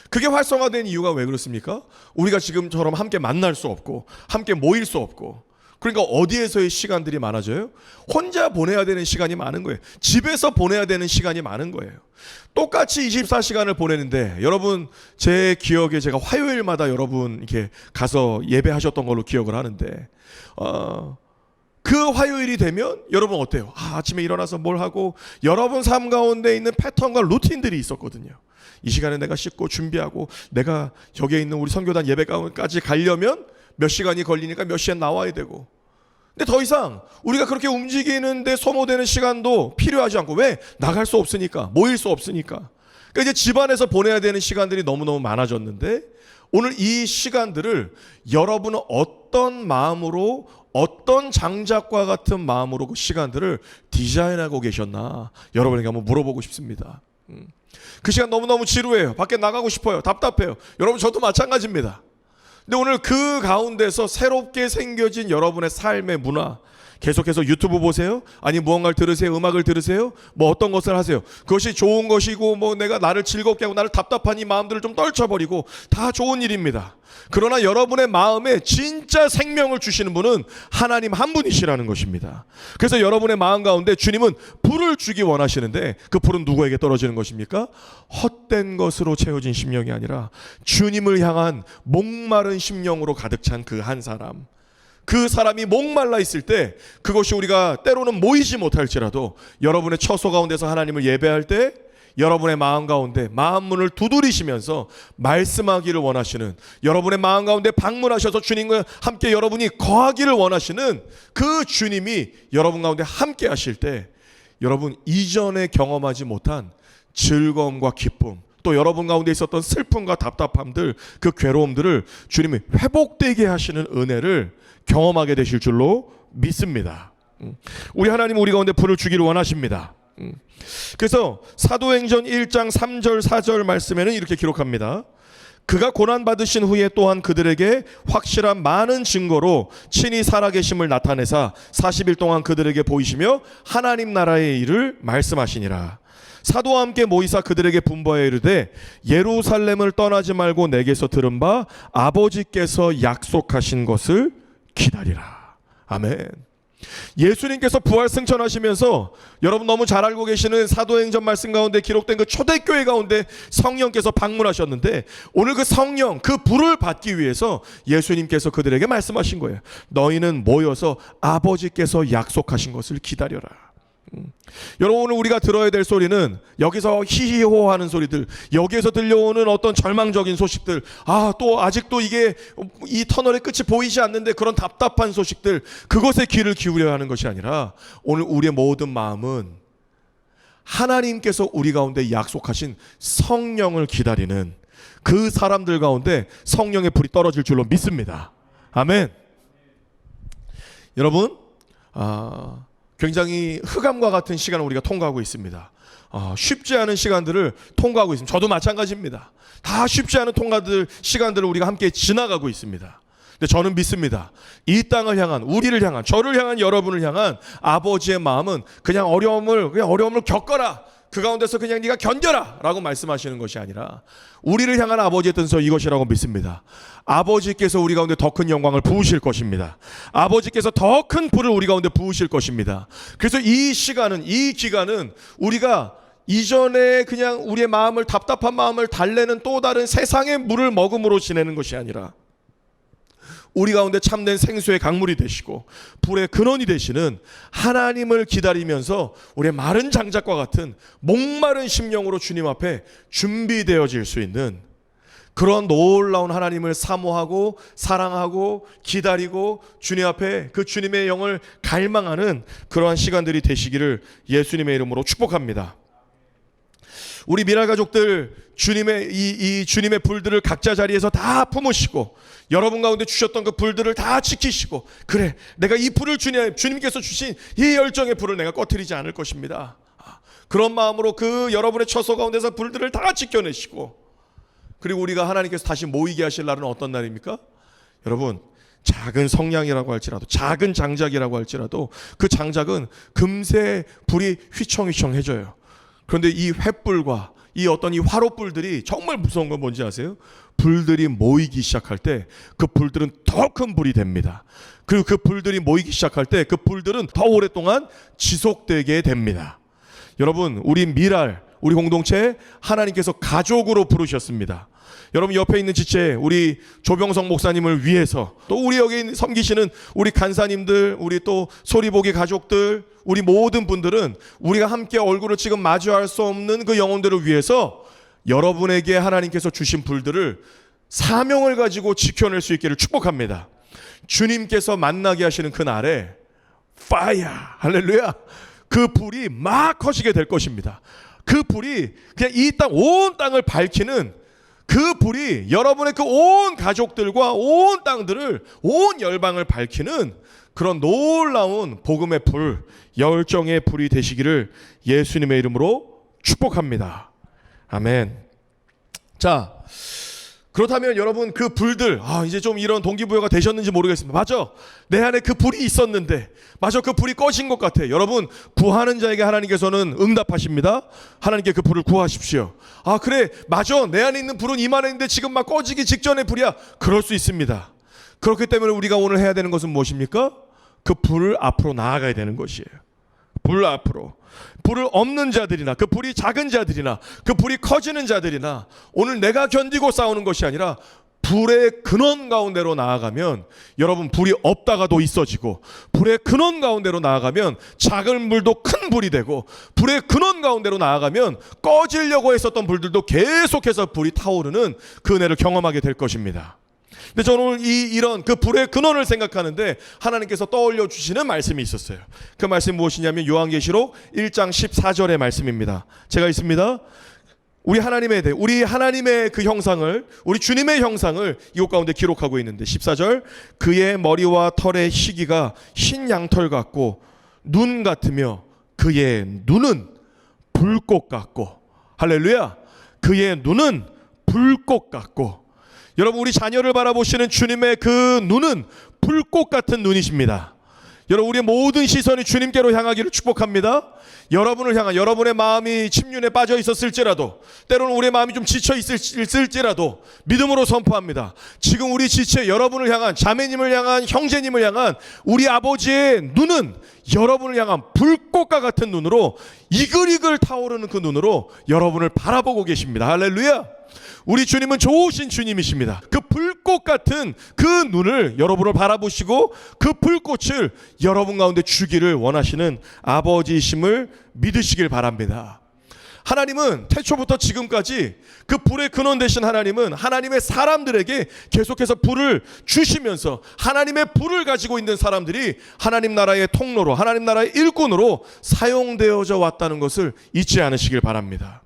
그게 활성화된 이유가 왜 그렇습니까? 우리가 지금처럼 함께 만날 수 없고 함께 모일 수 없고, 그러니까 어디에서의 시간들이 많아져요? 혼자 보내야 되는 시간이 많은 거예요. 집에서 보내야 되는 시간이 많은 거예요. 똑같이 24시간을 보내는데, 여러분 제 기억에 제가 화요일마다 여러분 이렇게 가서 예배하셨던 걸로 기억을 하는데, 그 화요일이 되면 여러분 어때요? 아침에 일어나서 뭘 하고, 여러분 삶 가운데 있는 패턴과 루틴들이 있었거든요. 이 시간에 내가 씻고 준비하고 내가 여기에 있는 우리 선교단 예배가까지 가려면 몇 시간이 걸리니까 몇 시에 나와야 되고. 근데 더 이상 우리가 그렇게 움직이는데 소모되는 시간도 필요하지 않고, 왜? 나갈 수 없으니까, 모일 수 없으니까. 그러니까 이제 집안에서 보내야 되는 시간들이 너무너무 많아졌는데, 오늘 이 시간들을 여러분은 어떤 마음으로, 어떤 장작과 같은 마음으로 그 시간들을 디자인하고 계셨나, 여러분에게 한번 물어보고 싶습니다. 그 시간 너무너무 지루해요. 밖에 나가고 싶어요. 답답해요. 여러분 저도 마찬가지입니다. 근데 오늘 그 가운데서 새롭게 생겨진 여러분의 삶의 문화, 계속해서 유튜브 보세요? 아니 무언가를 들으세요? 음악을 들으세요? 뭐 어떤 것을 하세요? 그것이 좋은 것이고 뭐 내가 나를 즐겁게 하고 나를 답답한 이 마음들을 좀 떨쳐버리고 다 좋은 일입니다. 그러나 여러분의 마음에 진짜 생명을 주시는 분은 하나님 한 분이시라는 것입니다. 그래서 여러분의 마음 가운데 주님은 불을 주기 원하시는데 그 불은 누구에게 떨어지는 것입니까? 헛된 것으로 채워진 심령이 아니라 주님을 향한 목마른 심령으로 가득 찬 그 한 사람. 그 사람이 목말라 있을 때 그것이 우리가 때로는 모이지 못할지라도 여러분의 처소 가운데서 하나님을 예배할 때 여러분의 마음 가운데 마음 문을 두드리시면서 말씀하기를 원하시는, 여러분의 마음 가운데 방문하셔서 주님과 함께 여러분이 거하기를 원하시는 그 주님이 여러분 가운데 함께 하실 때 여러분 이전에 경험하지 못한 즐거움과 기쁨, 또 여러분 가운데 있었던 슬픔과 답답함들, 그 괴로움들을 주님이 회복되게 하시는 은혜를 경험하게 되실 줄로 믿습니다. 우리 하나님 우리 가운데 불을 주기를 원하십니다. 그래서 사도행전 1장 3절 4절 말씀에는 이렇게 기록합니다. 그가 고난받으신 후에 또한 그들에게 확실한 많은 증거로 친히 살아계심을 나타내사 40일 동안 그들에게 보이시며 하나님 나라의 일을 말씀하시니라. 사도와 함께 모이사 그들에게 분부하여 이르되 예루살렘을 떠나지 말고 내게서 들은 바 아버지께서 약속하신 것을 기다리라. 아멘. 예수님께서 부활 승천하시면서 여러분 너무 잘 알고 계시는 사도행전 말씀 가운데 기록된 그 초대교회 가운데 성령께서 방문하셨는데 오늘 그 성령, 그 불을 받기 위해서 예수님께서 그들에게 말씀하신 거예요. 너희는 모여서 아버지께서 약속하신 것을 기다려라. 여러분 오늘 우리가 들어야 될 소리는 여기서 히히호하는 소리들, 여기에서 들려오는 어떤 절망적인 소식들, 또 아직도 이게 이 터널의 끝이 보이지 않는데 그런 답답한 소식들, 그것에 귀를 기울여야 하는 것이 아니라 오늘 우리의 모든 마음은 하나님께서 우리 가운데 약속하신 성령을 기다리는 그 사람들 가운데 성령의 불이 떨어질 줄로 믿습니다. 아멘. 여러분 굉장히 흑암과 같은 시간을 우리가 통과하고 있습니다. 쉽지 않은 시간들을 통과하고 있습니다. 저도 마찬가지입니다. 다 쉽지 않은 시간들을 우리가 함께 지나가고 있습니다. 근데 저는 믿습니다. 이 땅을 향한, 우리를 향한, 저를 향한, 여러분을 향한 아버지의 마음은 그냥 어려움을 겪어라, 그 가운데서 그냥 네가 견뎌라 라고 말씀하시는 것이 아니라 우리를 향한 아버지의 뜻은 이것이라고 믿습니다. 아버지께서 우리 가운데 더 큰 영광을 부으실 것입니다. 아버지께서 더 큰 불을 우리 가운데 부으실 것입니다. 그래서 이 시간은, 이 기간은 우리가 이전에 그냥 우리의 마음을, 답답한 마음을 달래는 또 다른 세상의 물을 먹음으로 지내는 것이 아니라 우리 가운데 참된 생수의 강물이 되시고 불의 근원이 되시는 하나님을 기다리면서 우리의 마른 장작과 같은 목마른 심령으로 주님 앞에 준비되어질 수 있는 그런 놀라운 하나님을 사모하고 사랑하고 기다리고 주님 앞에 그 주님의 영을 갈망하는 그러한 시간들이 되시기를 예수님의 이름으로 축복합니다. 우리 미랄 가족들 주님의 이 주님의 불들을 각자 자리에서 다 품으시고 여러분 가운데 주셨던 그 불들을 다 지키시고, 그래 내가 이 불을 주님께서 주신 이 열정의 불을 내가 꺼트리지 않을 것입니다. 그런 마음으로 그 여러분의 처소 가운데서 불들을 다 지켜내시고, 그리고 우리가 하나님께서 다시 모이게 하실 날은 어떤 날입니까? 여러분 작은 성냥이라고 할지라도, 작은 장작이라고 할지라도 그 장작은 금세 불이 휘청휘청해져요. 그런데 이 횃불과 이 어떤 이 화롯불들이 정말 무서운 건 뭔지 아세요? 불들이 모이기 시작할 때 그 불들은 더 큰 불이 됩니다. 그리고 그 불들이 모이기 시작할 때 그 불들은 더 오랫동안 지속되게 됩니다. 여러분 우리 미랄, 우리 공동체 하나님께서 가족으로 부르셨습니다. 여러분 옆에 있는 지체 우리 조병성 목사님을 위해서, 또 우리 여기 섬기시는 우리 간사님들, 우리 또 소리보기 가족들, 우리 모든 분들은 우리가 함께 얼굴을 지금 마주할 수 없는 그 영혼들을 위해서 여러분에게 하나님께서 주신 불들을 사명을 가지고 지켜낼 수 있기를 축복합니다. 주님께서 만나게 하시는 그 날에 파이어, 할렐루야, 그 불이 막 커지게 될 것입니다. 그 불이 그냥 이 땅, 온 땅을 밝히는 그 불이 여러분의 그 온 가족들과 온 땅들을, 온 열방을 밝히는 그런 놀라운 복음의 불, 열정의 불이 되시기를 예수님의 이름으로 축복합니다. 아멘. 자, 그렇다면 여러분 그 불들 이제 좀 이런 동기부여가 되셨는지 모르겠습니다. 맞아, 내 안에 그 불이 있었는데 맞아, 그 불이 꺼진 것 같아. 여러분, 구하는 자에게 하나님께서는 응답하십니다. 하나님께 그 불을 구하십시오. 그래, 맞아, 내 안에 있는 불은 이만해 있는데 지금 막 꺼지기 직전의 불이야. 그럴 수 있습니다. 그렇기 때문에 우리가 오늘 해야 되는 것은 무엇입니까? 그 불을 앞으로 나아가야 되는 것이에요. 불 앞으로. 불을 없는 자들이나 그 불이 작은 자들이나 그 불이 커지는 자들이나 오늘 내가 견디고 싸우는 것이 아니라 불의 근원 가운데로 나아가면 여러분, 불이 없다가도 있어지고, 불의 근원 가운데로 나아가면 작은 불도 큰 불이 되고, 불의 근원 가운데로 나아가면 꺼지려고 했었던 불들도 계속해서 불이 타오르는 그 은혜를 경험하게 될 것입니다. 근데 저는 오늘 이런 그 불의 근원을 생각하는데 하나님께서 떠올려 주시는 말씀이 있었어요. 그 말씀이 무엇이냐면 요한계시록 1장 14절의 말씀입니다. 제가 있습니다. 우리 하나님의 그 형상을, 우리 주님의 형상을 이곳 가운데 기록하고 있는데 14절, 그의 머리와 털의 희기가 흰 양털 같고 눈 같으며 그의 눈은 불꽃 같고, 할렐루야, 그의 눈은 불꽃 같고. 여러분, 우리 자녀를 바라보시는 주님의 그 눈은 불꽃 같은 눈이십니다. 여러분, 우리의 모든 시선이 주님께로 향하기를 축복합니다. 여러분을 향한, 여러분의 마음이 침륜에 빠져 있었을지라도, 때로는 우리의 마음이 좀 지쳐 있을지라도 믿음으로 선포합니다. 지금 우리 지체, 여러분을 향한, 자매님을 향한, 형제님을 향한 우리 아버지의 눈은 여러분을 향한 불꽃과 같은 눈으로, 이글이글 타오르는 그 눈으로 여러분을 바라보고 계십니다. 할렐루야. 우리 주님은 좋으신 주님이십니다. 그 불꽃 같은 그 눈을 여러분을 바라보시고 그 불꽃을 여러분 가운데 주기를 원하시는 아버지이심을 믿으시길 바랍니다. 하나님은 태초부터 지금까지 그 불의 근원 되신 하나님은 하나님의 사람들에게 계속해서 불을 주시면서 하나님의 불을 가지고 있는 사람들이 하나님 나라의 통로로, 하나님 나라의 일꾼으로 사용되어져 왔다는 것을 잊지 않으시길 바랍니다.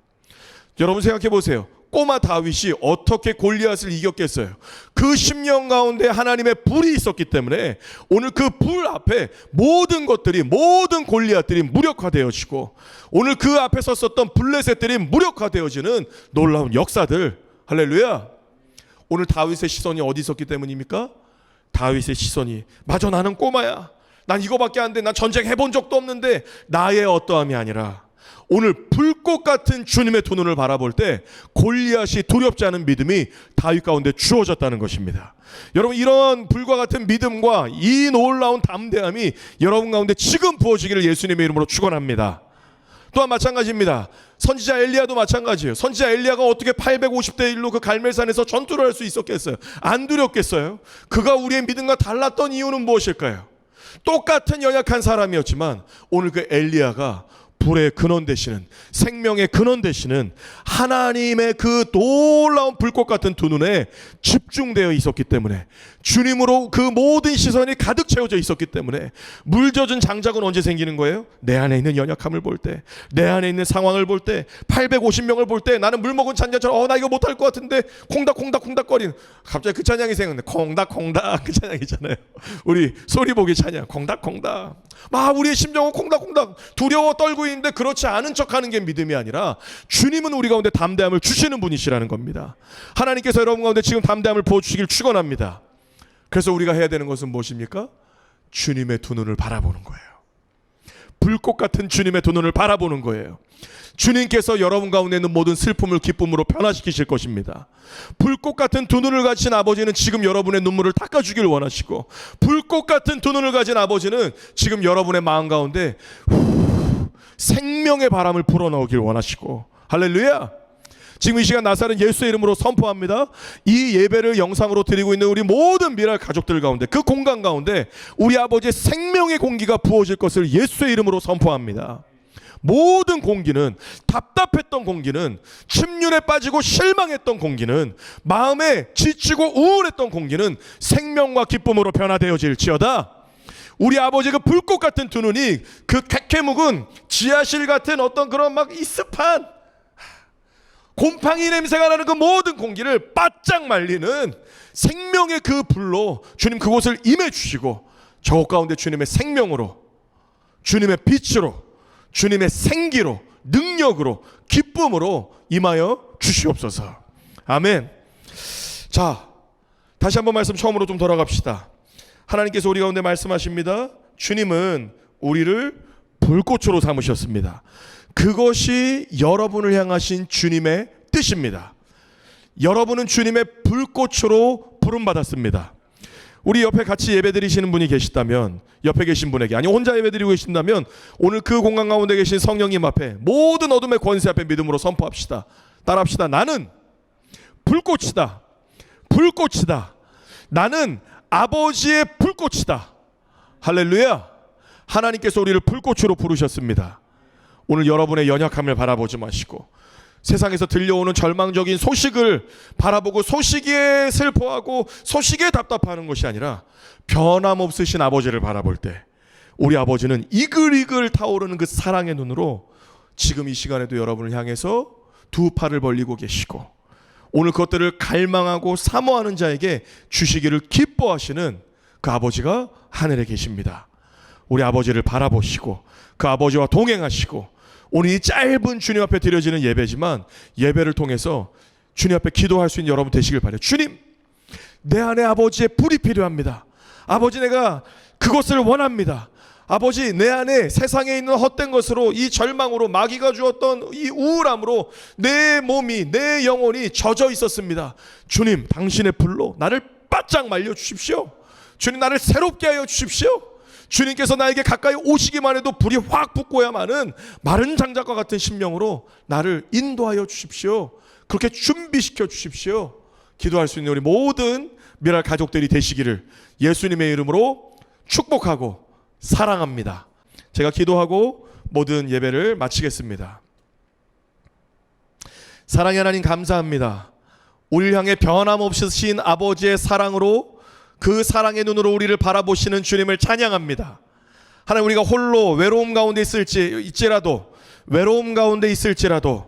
여러분 생각해 보세요. 꼬마 다윗이 어떻게 골리앗을 이겼겠어요? 그 10년 가운데 하나님의 불이 있었기 때문에 오늘 그 불 앞에 모든 것들이, 모든 골리앗들이 무력화되어지고, 오늘 그 앞에 섰었던 블레셋들이 무력화되어지는 놀라운 역사들. 할렐루야. 오늘 다윗의 시선이 어디 있었기 때문입니까? 다윗의 시선이, 맞아, 나는 꼬마야, 난 이거밖에 안 돼, 난 전쟁 해본 적도 없는데, 나의 어떠함이 아니라 오늘 불꽃 같은 주님의 두 눈을 바라볼 때 골리앗이 두렵지 않은 믿음이 다윗 가운데 주어졌다는 것입니다. 여러분, 이런 불과 같은 믿음과 이 놀라운 담대함이 여러분 가운데 지금 부어지기를 예수님의 이름으로 축원합니다. 또한 마찬가지입니다. 선지자 엘리야도 마찬가지예요. 선지자 엘리야가 어떻게 850대 1로 그 갈멜산에서 전투를 할 수 있었겠어요? 안 두렵겠어요? 그가 우리의 믿음과 달랐던 이유는 무엇일까요? 똑같은 연약한 사람이었지만 오늘 그 엘리야가 불의 근원 되시는, 생명의 근원 되시는 하나님의 그 놀라운 불꽃 같은 두 눈에 집중되어 있었기 때문에, 주님으로 그 모든 시선이 가득 채워져 있었기 때문에, 물 젖은 장작은 언제 생기는 거예요? 내 안에 있는 연약함을 볼 때, 내 안에 있는 상황을 볼 때, 850명을 볼 때, 나는 물 먹은 잔냐처럼 나 이거 못할 것 같은데 콩닥콩닥 거리는, 갑자기 그 찬양이 생각나네. 콩닥콩닥, 그 찬양이잖아요. 우리 소리보기 찬양, 콩닥콩닥. 막 우리의 심정은 콩닥콩닥 두려워 떨고 있는데 그렇지 않은 척하는 게 믿음이 아니라, 주님은 우리 가운데 담대함을 주시는 분이시라는 겁니다. 하나님께서 여러분 가운데 지금 담대함을 부어주시길 축원합니다. 그래서 우리가 해야 되는 것은 무엇입니까? 주님의 두 눈을 바라보는 거예요. 불꽃 같은 주님의 두 눈을 바라보는 거예요. 주님께서 여러분 가운데 있는 모든 슬픔을 기쁨으로 변화시키실 것입니다. 불꽃 같은 두 눈을 가진 아버지는 지금 여러분의 눈물을 닦아주길 원하시고, 불꽃 같은 두 눈을 가진 아버지는 지금 여러분의 마음 가운데 생명의 바람을 불어넣으길 원하시고, 할렐루야. 지금 이 시간 나사렛 예수의 이름으로 선포합니다. 이 예배를 영상으로 드리고 있는 우리 모든 미랄 가족들 가운데, 그 공간 가운데 우리 아버지의 생명의 공기가 부어질 것을 예수의 이름으로 선포합니다. 모든 공기는, 답답했던 공기는, 침륜에 빠지고 실망했던 공기는, 마음에 지치고 우울했던 공기는 생명과 기쁨으로 변화되어질지어다. 우리 아버지의 그 불꽃 같은 두 눈이 그 캐캐묵은 지하실 같은 어떤 그런 막 이습한 곰팡이 냄새가 나는 그 모든 공기를 바짝 말리는 생명의 그 불로 주님 그곳을 임해 주시고, 저곳 가운데 주님의 생명으로, 주님의 빛으로, 주님의 생기로, 능력으로, 기쁨으로 임하여 주시옵소서. 아멘. 자, 다시 한번 말씀 처음으로 좀 돌아갑시다. 하나님께서 우리 가운데 말씀하십니다. 주님은 우리를 불꽃으로 삼으셨습니다. 그것이 여러분을 향하신 주님의 뜻입니다. 여러분은 주님의 불꽃으로 부름받았습니다. 우리 옆에 같이 예배드리시는 분이 계시다면, 옆에 계신 분에게, 아니 혼자 예배드리고 계신다면 오늘 그 공간 가운데 계신 성령님 앞에, 모든 어둠의 권세 앞에 믿음으로 선포합시다. 따라합시다. 나는 불꽃이다. 불꽃이다. 나는 아버지의 불꽃이다. 할렐루야. 하나님께서 우리를 불꽃으로 부르셨습니다. 오늘 여러분의 연약함을 바라보지 마시고 세상에서 들려오는 절망적인 소식을 바라보고 소식에 슬퍼하고 소식에 답답하는 것이 아니라 변함없으신 아버지를 바라볼 때 우리 아버지는 이글이글 타오르는 그 사랑의 눈으로 지금 이 시간에도 여러분을 향해서 두 팔을 벌리고 계시고 오늘 그것들을 갈망하고 사모하는 자에게 주시기를 기뻐하시는 그 아버지가 하늘에 계십니다. 우리 아버지를 바라보시고 그 아버지와 동행하시고 오늘 이 짧은 주님 앞에 드려지는 예배지만 예배를 통해서 주님 앞에 기도할 수 있는 여러분 되시길 바라요. 주님, 내 안에 아버지의 불이 필요합니다. 아버지, 내가 그것을 원합니다. 아버지, 내 안에 세상에 있는 헛된 것으로 이 절망으로 마귀가 주었던 이 우울함으로 내 몸이 내 영혼이 젖어 있었습니다. 주님, 당신의 불로 나를 바짝 말려 주십시오. 주님, 나를 새롭게 하여 주십시오. 주님께서 나에게 가까이 오시기만 해도 불이 확 붙고야만은 마른 장작과 같은 심령으로 나를 인도하여 주십시오. 그렇게 준비시켜 주십시오. 기도할 수 있는 우리 모든 미랄 가족들이 되시기를 예수님의 이름으로 축복하고 사랑합니다. 제가 기도하고 모든 예배를 마치겠습니다. 사랑의 하나님, 감사합니다. 우리를 향해 변함없으신 아버지의 사랑으로, 그 사랑의 눈으로 우리를 바라보시는 주님을 찬양합니다. 하나님, 우리가 홀로 외로움 가운데 외로움 가운데 있을지라도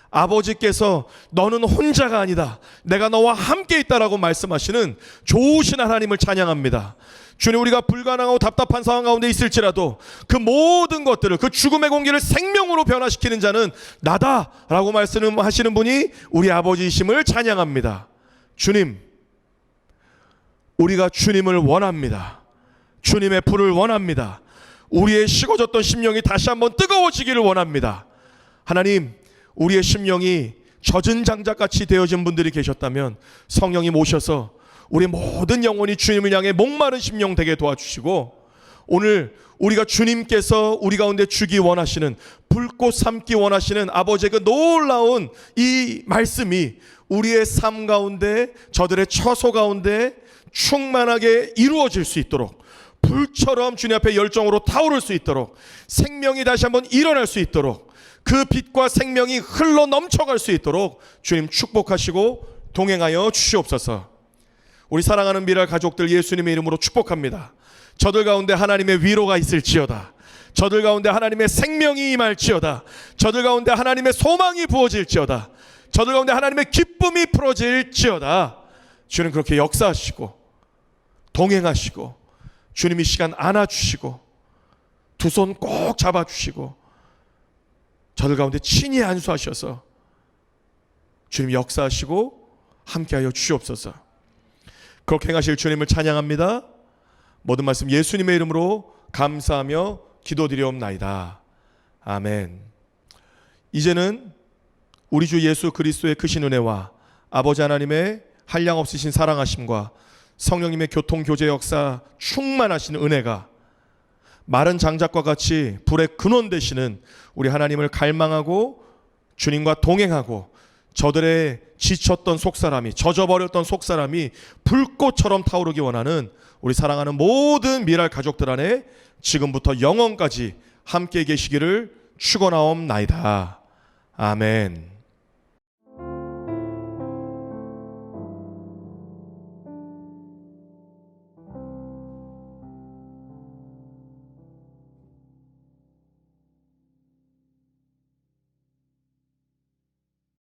아버지께서 너는 혼자가 아니다, 내가 너와 함께 있다라고 말씀하시는 좋으신 하나님을 찬양합니다. 주님, 우리가 불가능하고 답답한 상황 가운데 있을지라도 그 모든 것들을, 그 죽음의 공기를 생명으로 변화시키는 자는 나다라고 말씀하시는 분이 우리 아버지이심을 찬양합니다. 주님, 우리가 주님을 원합니다. 주님의 불을 원합니다. 우리의 식어졌던 심령이 다시 한번 뜨거워지기를 원합니다. 하나님, 우리의 심령이 젖은 장작같이 되어진 분들이 계셨다면 성령님 오셔서 우리 모든 영혼이 주님을 향해 목마른 심령 되게 도와주시고, 오늘 우리가 주님께서 우리 가운데 주기 원하시는, 불꽃 삼기 원하시는 아버지의 그 놀라운 이 말씀이 우리의 삶 가운데, 저들의 처소 가운데 충만하게 이루어질 수 있도록, 불처럼 주님 앞에 열정으로 타오를 수 있도록, 생명이 다시 한번 일어날 수 있도록, 그 빛과 생명이 흘러 넘쳐갈 수 있도록 주님 축복하시고 동행하여 주시옵소서. 우리 사랑하는 미랄 가족들 예수님의 이름으로 축복합니다. 저들 가운데 하나님의 위로가 있을지어다. 저들 가운데 하나님의 생명이 임할지어다. 저들 가운데 하나님의 소망이 부어질지어다. 저들 가운데 하나님의 기쁨이 풀어질지어다. 주님 그렇게 역사하시고 동행하시고, 주님 이 시간 안아주시고 두 손 꼭 잡아주시고 저들 가운데 친히 안수하셔서 주님 역사하시고 함께하여 주시옵소서. 그렇게 행하실 주님을 찬양합니다. 모든 말씀 예수님의 이름으로 감사하며 기도드리옵나이다. 아멘. 이제는 우리 주 예수 그리스도의 크신 은혜와 아버지 하나님의 한량없으신 사랑하심과 성령님의 교통교제 역사 충만하신 은혜가 마른 장작과 같이 불의 근원 되시는 우리 하나님을 갈망하고 주님과 동행하고 저들의 지쳤던 속사람이, 젖어버렸던 속사람이 불꽃처럼 타오르기 원하는 우리 사랑하는 모든 미랄 가족들 안에 지금부터 영원까지 함께 계시기를 축원하옵나이다. 아멘.